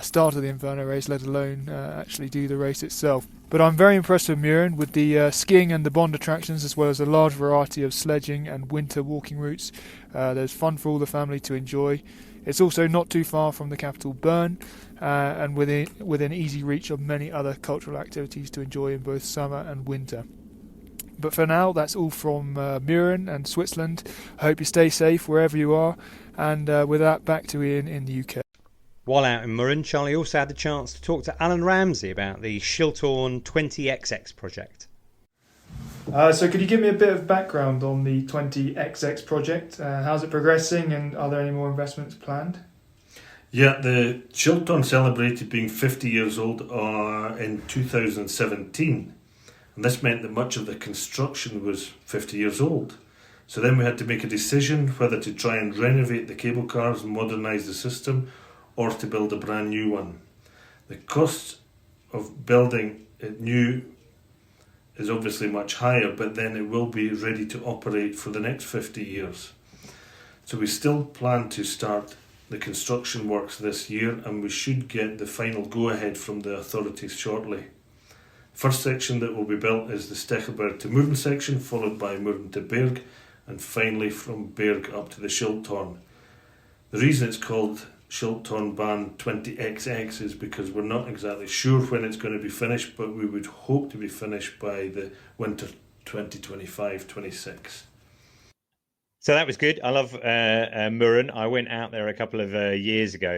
G: start of the Inferno race, let alone actually do the race itself. But I'm very impressed with Murren, with the skiing and the Bond attractions, as well as a large variety of sledging and winter walking routes. There's fun for all the family to enjoy. It's also not too far from the capital Bern, and within easy reach of many other cultural activities to enjoy in both summer and winter. But for now, that's all from Murren and Switzerland. I hope you stay safe wherever you are, and with that, back to Iain in the UK.
A: While out in Murren, Charlie also had the chance to talk to Alan Ramsey about the Shilthorn 20XX project.
G: So could you give me a bit of background on the 20XX project? How's it progressing, and are there any more investments planned?
H: Yeah, the Shilthorn celebrated being 50 years old in 2017. And this meant that much of the construction was 50 years old. So then we had to make a decision whether to try and renovate the cable cars and modernise the system, or to build a brand new one. The cost of building it new is obviously much higher, but then it will be ready to operate for the next 50 years. So we still plan to start the construction works this year, and we should get the final go-ahead from the authorities shortly. First section that will be built is the Stechelberg to Murren section, followed by Murren to Berg, and finally from Berg up to the Shilthorn. The reason it's called Shilthorn Bahn 20XX is because we're not exactly sure when it's going to be finished, but we would hope to be finished by the winter 2025-26.
A: So that was good. I love Murren. I went out there a couple of years ago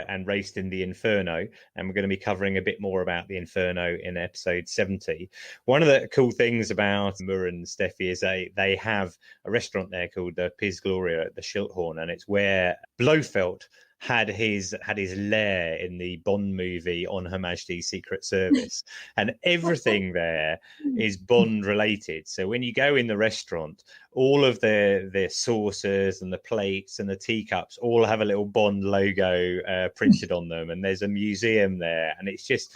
A: and raced in the Inferno, and we're going to be covering a bit more about the Inferno in episode 70. One of the cool things about Murren, Stephie, is they have a restaurant there called Pisteur at the Schilthorn, and it's where Blofeld had his lair in the Bond movie On Her Majesty's Secret Service, and everything there is Bond related. So when you go in the restaurant, all of the saucers and the plates and the teacups all have a little Bond logo printed on them, and there's a museum there, and it's just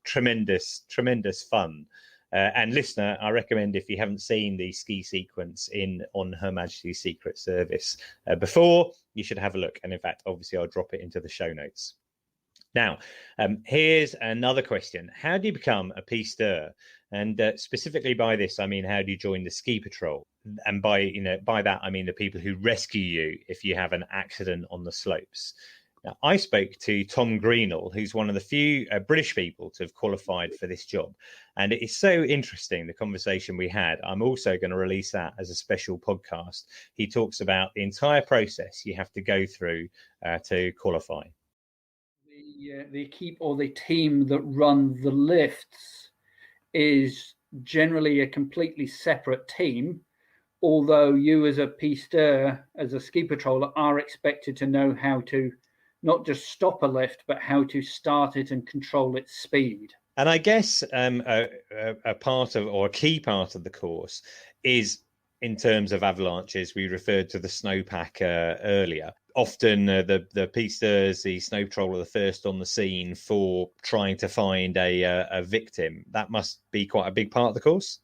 A: tremendous fun. And listener, I recommend, if you haven't seen the ski sequence in On Her Majesty's Secret Service before, you should have a look. And in fact, obviously, I'll drop it into the show notes. Now, here's another question. How do you become a pisteur? And specifically by this, I mean, how do you join the ski patrol? And by that, I mean the people who rescue you if you have an accident on the slopes. Now, I spoke to Tom Greenall, who's one of the few British people to have qualified for this job. And it is so interesting, the conversation we had. I'm also going to release that as a special podcast. He talks about the entire process you have to go through to qualify.
I: The keep or the team that run the lifts is generally a completely separate team, although you as a pisteur, as a ski patroller, are expected to know how to not just stop a lift, but how to start it and control its speed.
A: And I guess a part of, or a key part of the course is, in terms of avalanches, we referred to the snowpack earlier. Often the pisteurs, the snow patrol, are the first on the scene for trying to find a victim. That must be quite a big part of the course.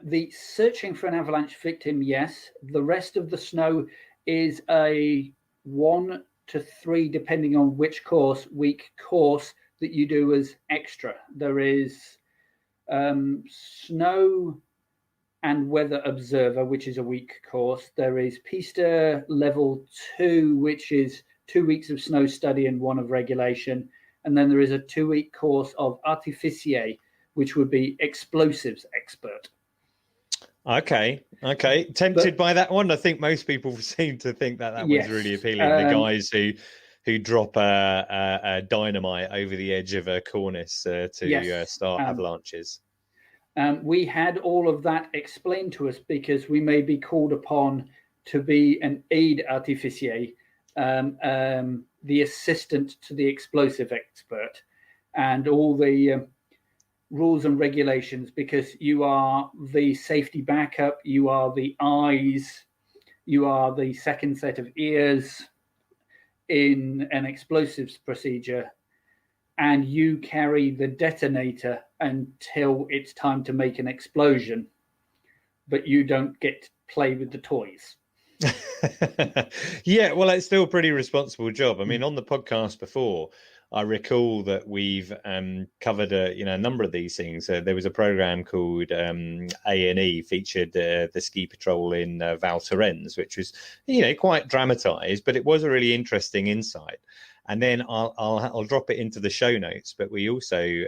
I: The searching for an avalanche victim, yes. The rest of the snow is a 1 to 3, depending on which course, week course that you do as extra. There is snow and weather observer, which is a week course. There is pisteur level 2, which is 2 weeks of snow study and 1 of regulation. And then there is a 2-week course of artificier, which would be explosives expert.
A: Okay. Tempted by that one. I think most people seem to think that
I: yes,
A: one's really appealing. The guys who drop a dynamite over the edge of a cornice to start avalanches.
I: We had all of that explained to us because we may be called upon to be an aide artificier, the assistant to the explosive expert, and all the rules and regulations, because you are the safety backup, you are the eyes, you are the second set of ears in an explosives procedure, and you carry the detonator until it's time to make an explosion, but you don't get to play with the toys.
A: Yeah, well, it's still a pretty responsible job. I mean, on the podcast before, I recall that we've covered a number of these things. There was a program called A&E, featured the ski patrol in Val Thorens, which was quite dramatized, but it was a really interesting insight. And then I'll drop it into the show notes. But we also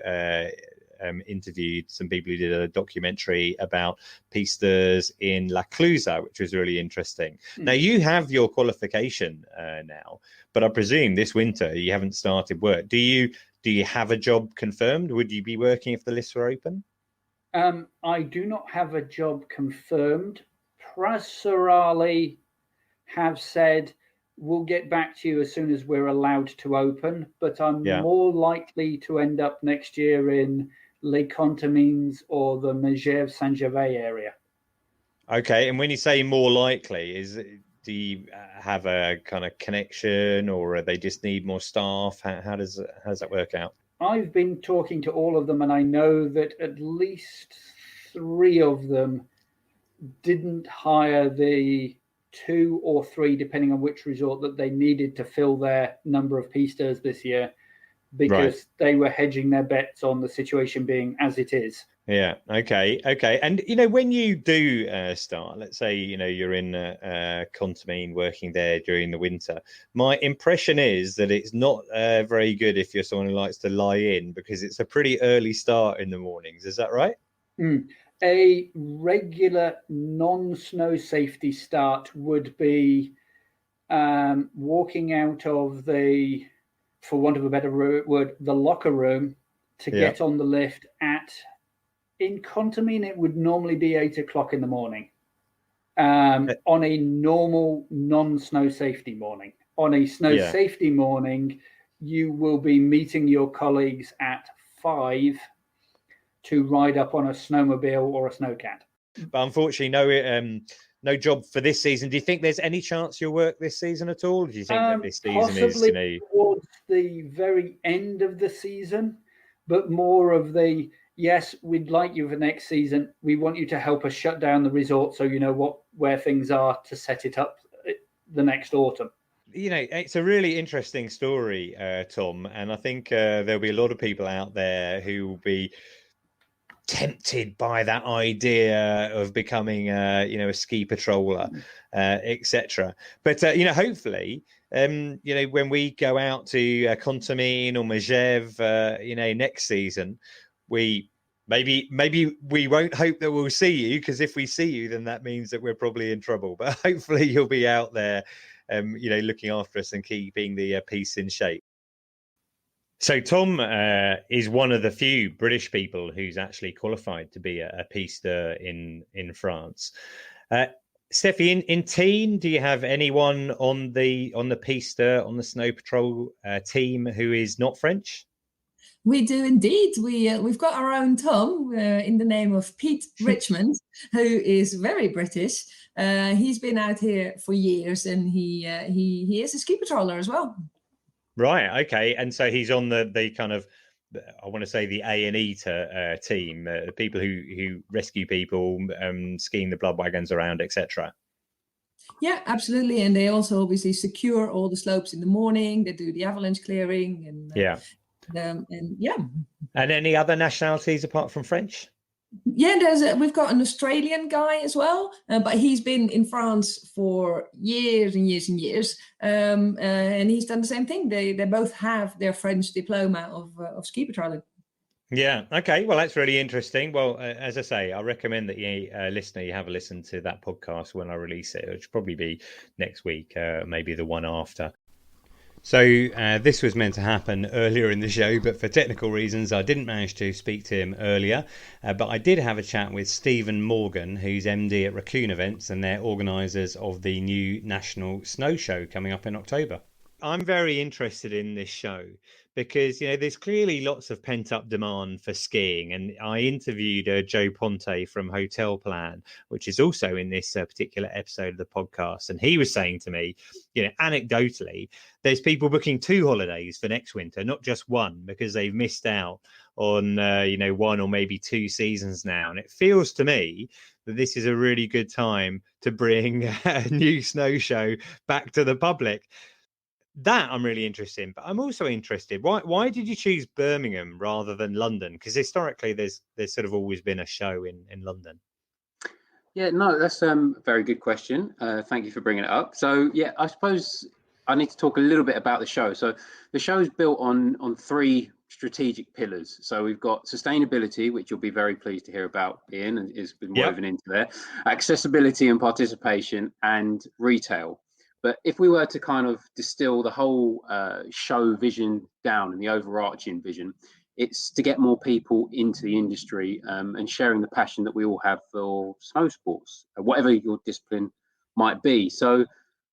A: interviewed some people who did a documentary about pisteurs in La Clusaz, which was really interesting. Now, you have your qualification now, but I presume this winter you haven't started work. Do you have a job confirmed? Would you be working if the lists were open?
I: I do not have a job confirmed. Praserali have said, we'll get back to you as soon as we're allowed to open, but I'm more likely to end up next year in Les Contamines or the Megève Saint-Gervais area.
A: Okay, and when you say more likely, do you have a kind of connection, or they just need more staff? How does that work out?
I: I've been talking to all of them, and I know that at least 3 of them didn't hire the 2 or 3, depending on which resort, that they needed to fill their number of pisteurs this year, because they were hedging their bets on the situation being as it is.
A: Yeah. Okay. And when you do start, let's say you're in Contamine working there during the winter. My impression is that it's not very good if you're someone who likes to lie in, because it's a pretty early start in the mornings. Is that right?
I: A regular non-snow safety start would be walking out of the, for want of a better word, the locker room to get on the lift at. In Contamine, it would normally be 8 o'clock in the morning on a normal non-snow safety morning. On a snow safety morning, you will be meeting your colleagues at 5 to ride up on a snowmobile or a snowcat.
A: But unfortunately, no job for this season. Do you think there's any chance you'll work this season at all? Do you think that this season
I: possibly towards the very end of the season, but more of the, yes, we'd like you for next season. We want you to help us shut down the resort so you know where things are to set it up the next autumn.
A: It's a really interesting story, Tom, and I think there'll be a lot of people out there who will be tempted by that idea of becoming a ski patroller, etc. But hopefully when we go out to Contamine or Megève next season, maybe we won't hope that we'll see you, because if we see you, then that means that we're probably in trouble. But hopefully you'll be out there looking after us and keeping the piece in shape. So Tom is one of the few British people who's actually qualified to be a pisteur in France. Stephie, in Tignes, do you have anyone on the pisteur, on the Snow Patrol team who is not French?
B: We do indeed. We've got our own Tom in the name of Pete Richmond, who is very British. He's been out here for years, and he is a ski patroller as well.
A: Right. Okay. And so he's on the kind of, I want to say, the A&E team, the people who rescue people, skiing the blood wagons around, etc.
B: Yeah, absolutely. And they also obviously secure all the slopes in the morning. They do the avalanche clearing and
A: And any other nationalities apart from French?
B: Yeah, we've got an Australian guy as well, but he's been in France for years and years and years, and he's done the same thing. They both have their French diploma of ski patrolling.
A: Yeah. Okay. Well, that's really interesting. Well, as I say, I recommend that you, listener, you have a listen to that podcast when I release it. It should probably be next week, maybe the one after. So this was meant to happen earlier in the show, but for technical reasons, I didn't manage to speak to him earlier. But I did have a chat with Stephen Morgan, who's MD at Raccoon Events, and they're organisers of the new National Snow Show coming up in October. I'm very interested in this show because, there's clearly lots of pent-up demand for skiing. And I interviewed Joe Ponte from Hotel Plan, which is also in this particular episode of the podcast. And he was saying to me, anecdotally, there's people booking 2 holidays for next winter, not just one, because they've missed out on, 1 or maybe 2 seasons now. And it feels to me that this is a really good time to bring a new snow show back to the public. That I'm really interested in, but I'm also interested. Why did you choose Birmingham rather than London? Because historically, there's sort of always been a show in London.
J: Yeah, no, that's a very good question. Thank you for bringing it up. So, yeah, I suppose I need to talk a little bit about the show. So the show is built on 3 strategic pillars. So we've got sustainability, which you'll be very pleased to hear about, Iain, and has been woven into there, accessibility and participation, and retail. But if we were to kind of distill the whole show vision down and the overarching vision, it's to get more people into the industry and sharing the passion that we all have for snow sports, whatever your discipline might be. So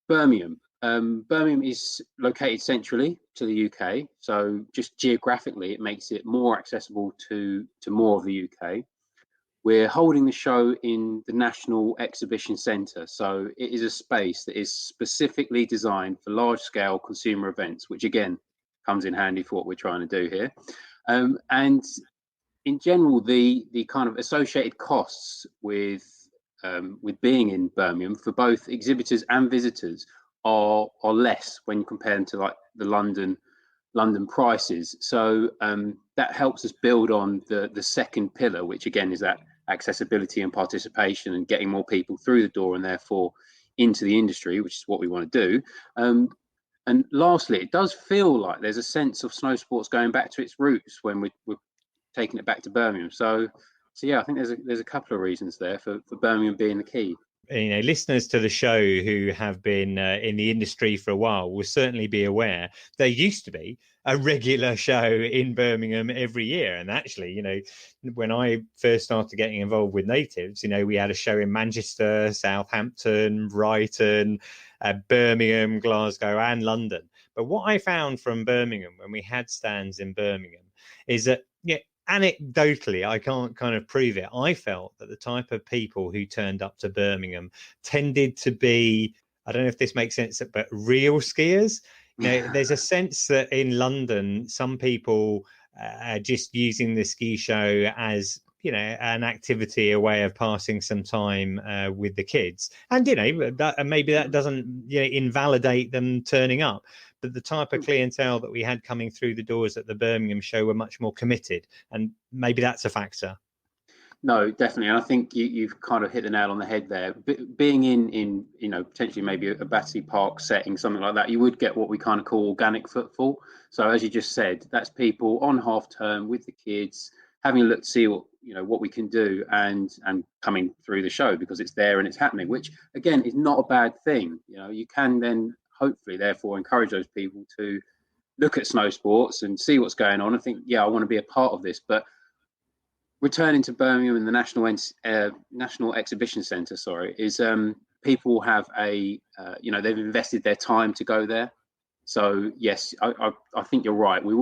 J: Birmingham. Birmingham is located centrally to the UK, so just geographically it makes it more accessible to more of the UK. We're holding the show in the National Exhibition Centre, so it is a space that is specifically designed for large-scale consumer events, which again comes in handy for what we're trying to do here. And in general, the kind of associated costs with being in Birmingham for both exhibitors and visitors are less when you compare them to like the London prices. So that helps us build on the second pillar, which again is that accessibility and participation and getting more people through the door and therefore into the industry, which is what we want to do. And lastly, it does feel like there's a sense of snow sports going back to its roots when we're taking it back to Birmingham. So yeah, I think there's a couple of reasons there for Birmingham being the key.
A: Listeners to the show who have been in the industry for a while will certainly be aware there used to be a regular show in Birmingham every year. And actually, when I first started getting involved with natives, we had a show in Manchester, Southampton, Brighton, Birmingham, Glasgow and London. But what I found from Birmingham when we had stands in Birmingham is that, anecdotally, I can't kind of prove it. I felt that the type of people who turned up to Birmingham tended to be, I don't know if this makes sense, but real skiers. There's a sense that in London, some people are just using the ski show as, an activity, a way of passing some time with the kids. And, maybe that doesn't invalidate them turning up. But the type of clientele that we had coming through the doors at the Birmingham show were much more committed. And maybe that's a factor.
J: No, definitely. And I think you've kind of hit the nail on the head there. Being in potentially maybe a Battersea Park setting, something like that, you would get what we kind of call organic footfall. So as you just said, that's people on half term with the kids, having a look to see what we can do and coming through the show because it's there and it's happening, which again is not a bad thing. You can then hopefully therefore encourage those people to look at snow sports and see what's going on and think, I want to be a part of this. But returning to Birmingham and the National Exhibition Centre, is people have they've invested their time to go there. So yes, I think you're right. We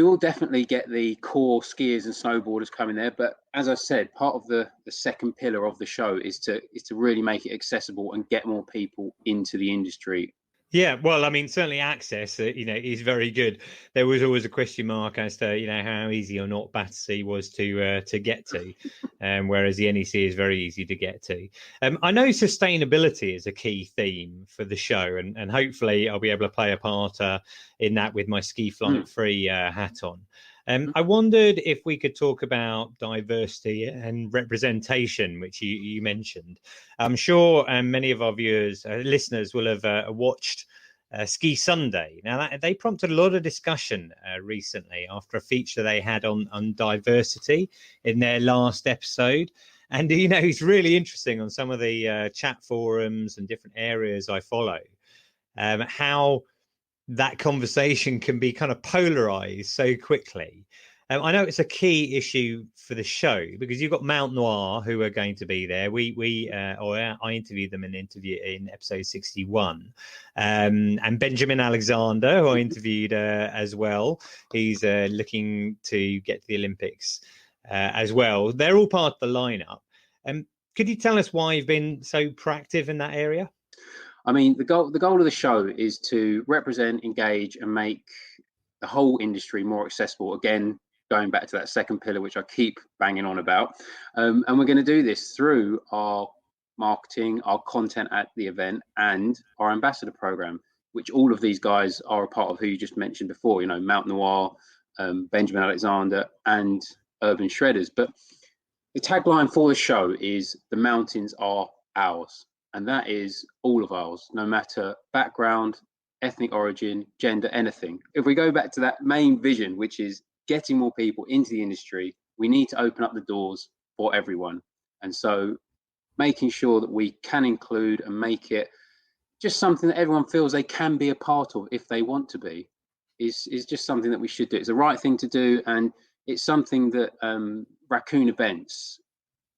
J: will definitely get the core skiers and snowboarders coming there. But as I said, part of the second pillar of the show is to really make it accessible and get more people into the industry.
A: Yeah, well, I mean, certainly access, is very good. There was always a question mark as to, how easy or not Battersea was to get to, whereas the NEC is very easy to get to. I know sustainability is a key theme for the show, and hopefully I'll be able to play a part in that with my Ski Flight Free hat on. I wondered if we could talk about diversity and representation, which you mentioned. I'm sure many of our listeners will have watched Ski Sunday. Now, they prompted a lot of discussion recently after a feature they had on diversity in their last episode. And, it's really interesting on some of the chat forums and different areas I follow, how that conversation can be kind of polarized so quickly. I know it's a key issue for the show because you've got Mount Noir who are going to be there. I interviewed them in episode 61, and Benjamin Alexander, who I interviewed as well. He's looking to get to the Olympics as well. They're all part of the lineup. Could you tell us why you've been so proactive in that area?
J: I mean, the goal of the show is to represent, engage, and make the whole industry more accessible. Again, going back to that second pillar, which I keep banging on about. And we're going to do this through our marketing, our content at the event, and our ambassador program, which all of these guys are a part of who you just mentioned before, Mount Noir, Benjamin Alexander, and Urban Shredders. But the tagline for the show is "The mountains are ours." And that is all of ours, no matter background, ethnic origin, gender, anything. If we go back to that main vision, which is getting more people into the industry, we need to open up the doors for everyone. And so making sure that we can include and make it just something that everyone feels they can be a part of if they want to be is just something that we should do. It's the right thing to do, and it's something that Raccoon Events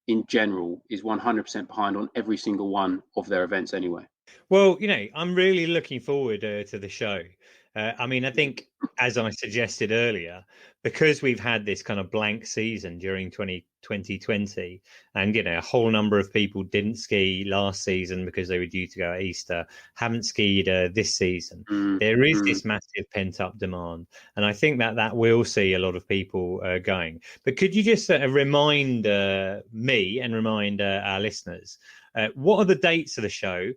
J: in general is 100% behind on every single one of their events anyway.
A: Well, I'm really looking forward to the show. I mean, I think, as I suggested earlier, because we've had this kind of blank season during 2020, and, a whole number of people didn't ski last season because they were due to go at Easter, haven't skied this season. There is this massive pent-up demand. And I think that will see a lot of people going. But could you just remind me and remind our listeners, what are the dates of the show?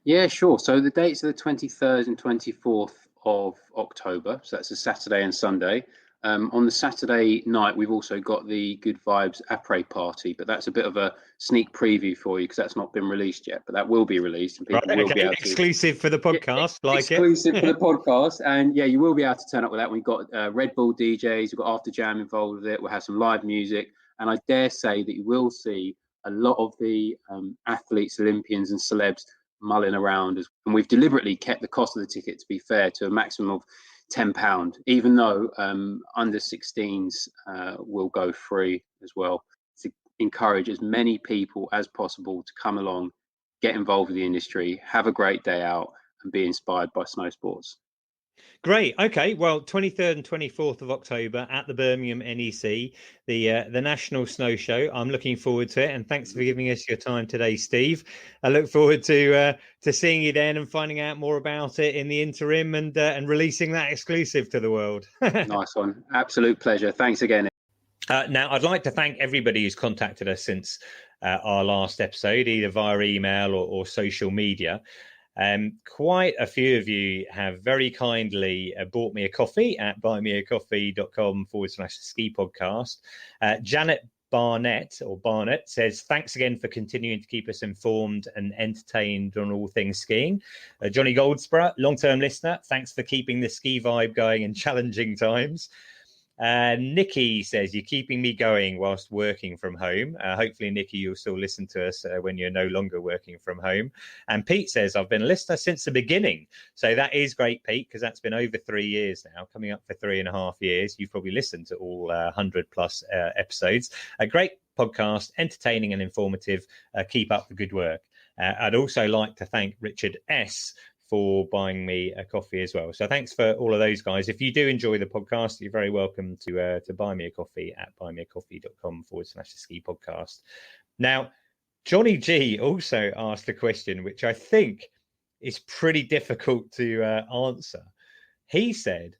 J: Yeah, sure. So the dates are the 23rd and 24th of October. So that's a Saturday and Sunday. On the Saturday night, we've also got the Good Vibes après party, but that's a bit of a sneak preview for you because that's not been released yet, but that will be released and people will be able to...
A: Exclusive for the podcast,
J: exclusive for the podcast. And yeah, you will be able to turn up with that. We've got Red Bull DJs, we've got After Jam involved with it. We'll have some live music. And I dare say that you will see a lot of the athletes, Olympians and celebs mulling around, and we've deliberately kept the cost of the ticket, to be fair, to a maximum of £10, even though under 16s will go free as well, to encourage as many people as possible to come along, get involved with the industry, have a great day out and be inspired by snow sports.
A: Great. Okay. Well, 23rd and 24th of October at the Birmingham NEC, the National Snow Show. I'm looking forward to it, and thanks for giving us your time today, Steve. I look forward to seeing you then and finding out more about it in the interim and releasing that exclusive to the world.
J: Nice one. Absolute pleasure. Thanks again.
A: Now, I'd like to thank everybody who's contacted us since our last episode, either via email or social media. Quite a few of you have very kindly bought me a coffee at buymeacoffee.com/ski podcast. Janet Barnett says, thanks again for continuing to keep us informed and entertained on all things skiing. Johnny Goldsborough, long-term listener, thanks for keeping the ski vibe going in challenging times. Nikki says, you're keeping me going whilst working from home. Hopefully, Nikki, you'll still listen to us when you're no longer working from home. And Pete says, I've been a listener since the beginning. So that is great, Pete, because that's been over 3 years now, coming up for 3.5 years. You've probably listened to all 100 plus episodes. A great podcast, entertaining and informative. Keep up the good work. I'd also like to thank Richard S. for buying me a coffee as well. So thanks for all of those guys. If you do enjoy the podcast, you're very welcome to buy me a coffee at buymeacoffee.com/ski podcast. Now, Johnny G also asked a question, which I think is pretty difficult to answer. He said,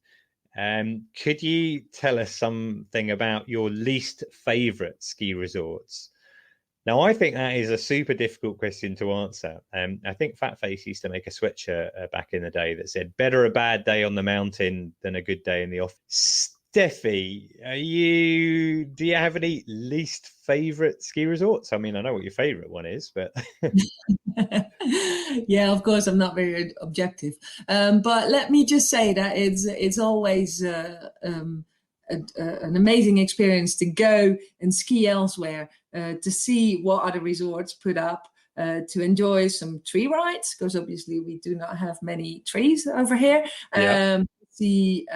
A: could you tell us something about your least favorite ski resorts? Now, I think that is a super difficult question to answer. I think Fat Face used to make a sweatshirt back in the day that said, better a bad day on the mountain than a good day in the office. Steffi, do you have any least favorite ski resorts? I mean, I know what your favorite one is, but...
B: Yeah, of course, I'm not very objective. But let me just say that it's always... an amazing experience to go and ski elsewhere, to see what other resorts put up, to enjoy some tree rides, because obviously we do not have many trees over here. See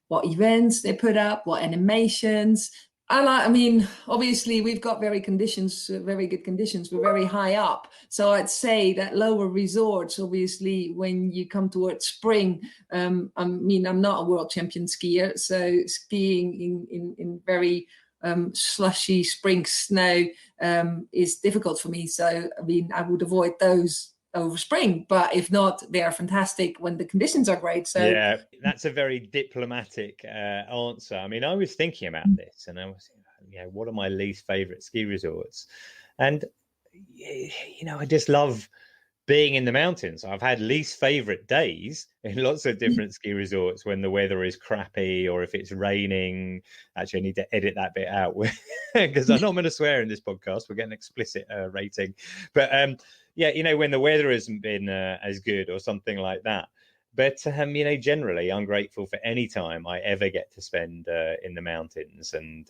B: what events they put up, what animations. I mean, obviously we've got very good conditions. We're very high up. So I'd say that lower resorts, obviously, when you come towards spring, I mean, I'm not a world champion skier. So skiing in very slushy spring snow is difficult for me. So, I mean, I would avoid those over spring, but if not, they are fantastic when the conditions are great. So
A: yeah, that's a very diplomatic answer. I mean, I was thinking about this, and I was, what are my least favorite ski resorts? And I just love being in the mountains. I've had least favorite days in lots of different ski resorts when the weather is crappy or if it's raining. Actually, I need to edit that bit out because I'm not going to swear in this podcast. We're getting an explicit rating. But Yeah, when the weather hasn't been as good or something like that. But generally, I'm grateful for any time I ever get to spend in the mountains, and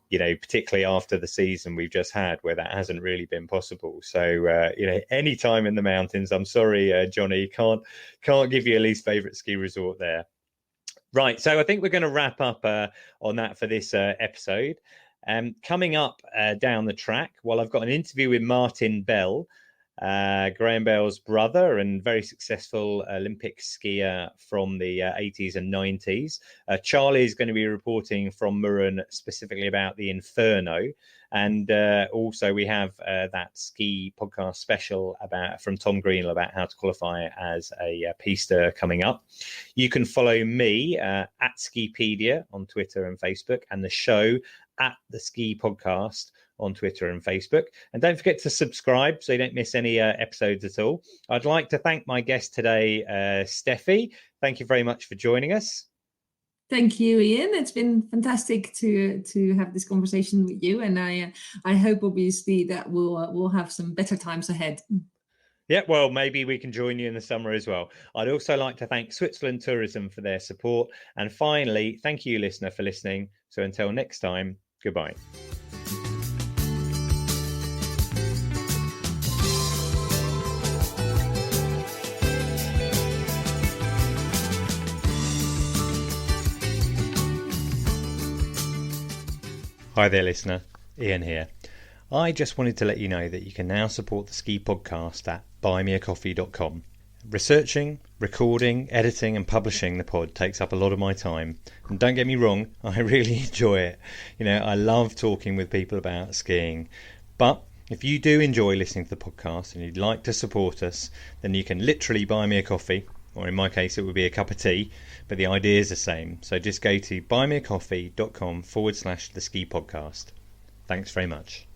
A: particularly after the season we've just had, where that hasn't really been possible. So any time in the mountains. I'm sorry, Johnny, can't give you a least favorite ski resort there. Right, so I think we're going to wrap up on that for this episode. Coming up down the track, I've got an interview with Martin Bell, Graham Bell's brother and very successful Olympic skier from the 80s and 90s. Charlie is going to be reporting from Murren specifically about the Inferno. And also we have that ski podcast special from Tom Greenall about how to qualify as a pisteur coming up. You can follow me at Skipedia on Twitter and Facebook, and the show at the Ski Podcast on Twitter and Facebook. And don't forget to subscribe so you don't miss any episodes at all. I'd like to thank my guest today, Stephie. Thank you very much for joining us.
B: Thank you, Iain. It's been fantastic to have this conversation with you, and I hope obviously that we'll have some better times ahead.
A: Yeah, well, maybe we can join you in the summer as well. I'd also like to thank Switzerland Tourism for their support. And finally, thank you, listener, for listening. So until next time, goodbye. Hi there, listener. Iain here. I just wanted to let you know that you can now support the Ski Podcast at buymeacoffee.com. Researching, recording, editing and publishing the pod takes up a lot of my time. And don't get me wrong, I really enjoy it. I love talking with people about skiing. But if you do enjoy listening to the podcast and you'd like to support us, then you can literally buy me a coffee, or in my case it would be a cup of tea, but the idea is the same. So just go to buymeacoffee.com/the Ski Podcast. Thanks very much.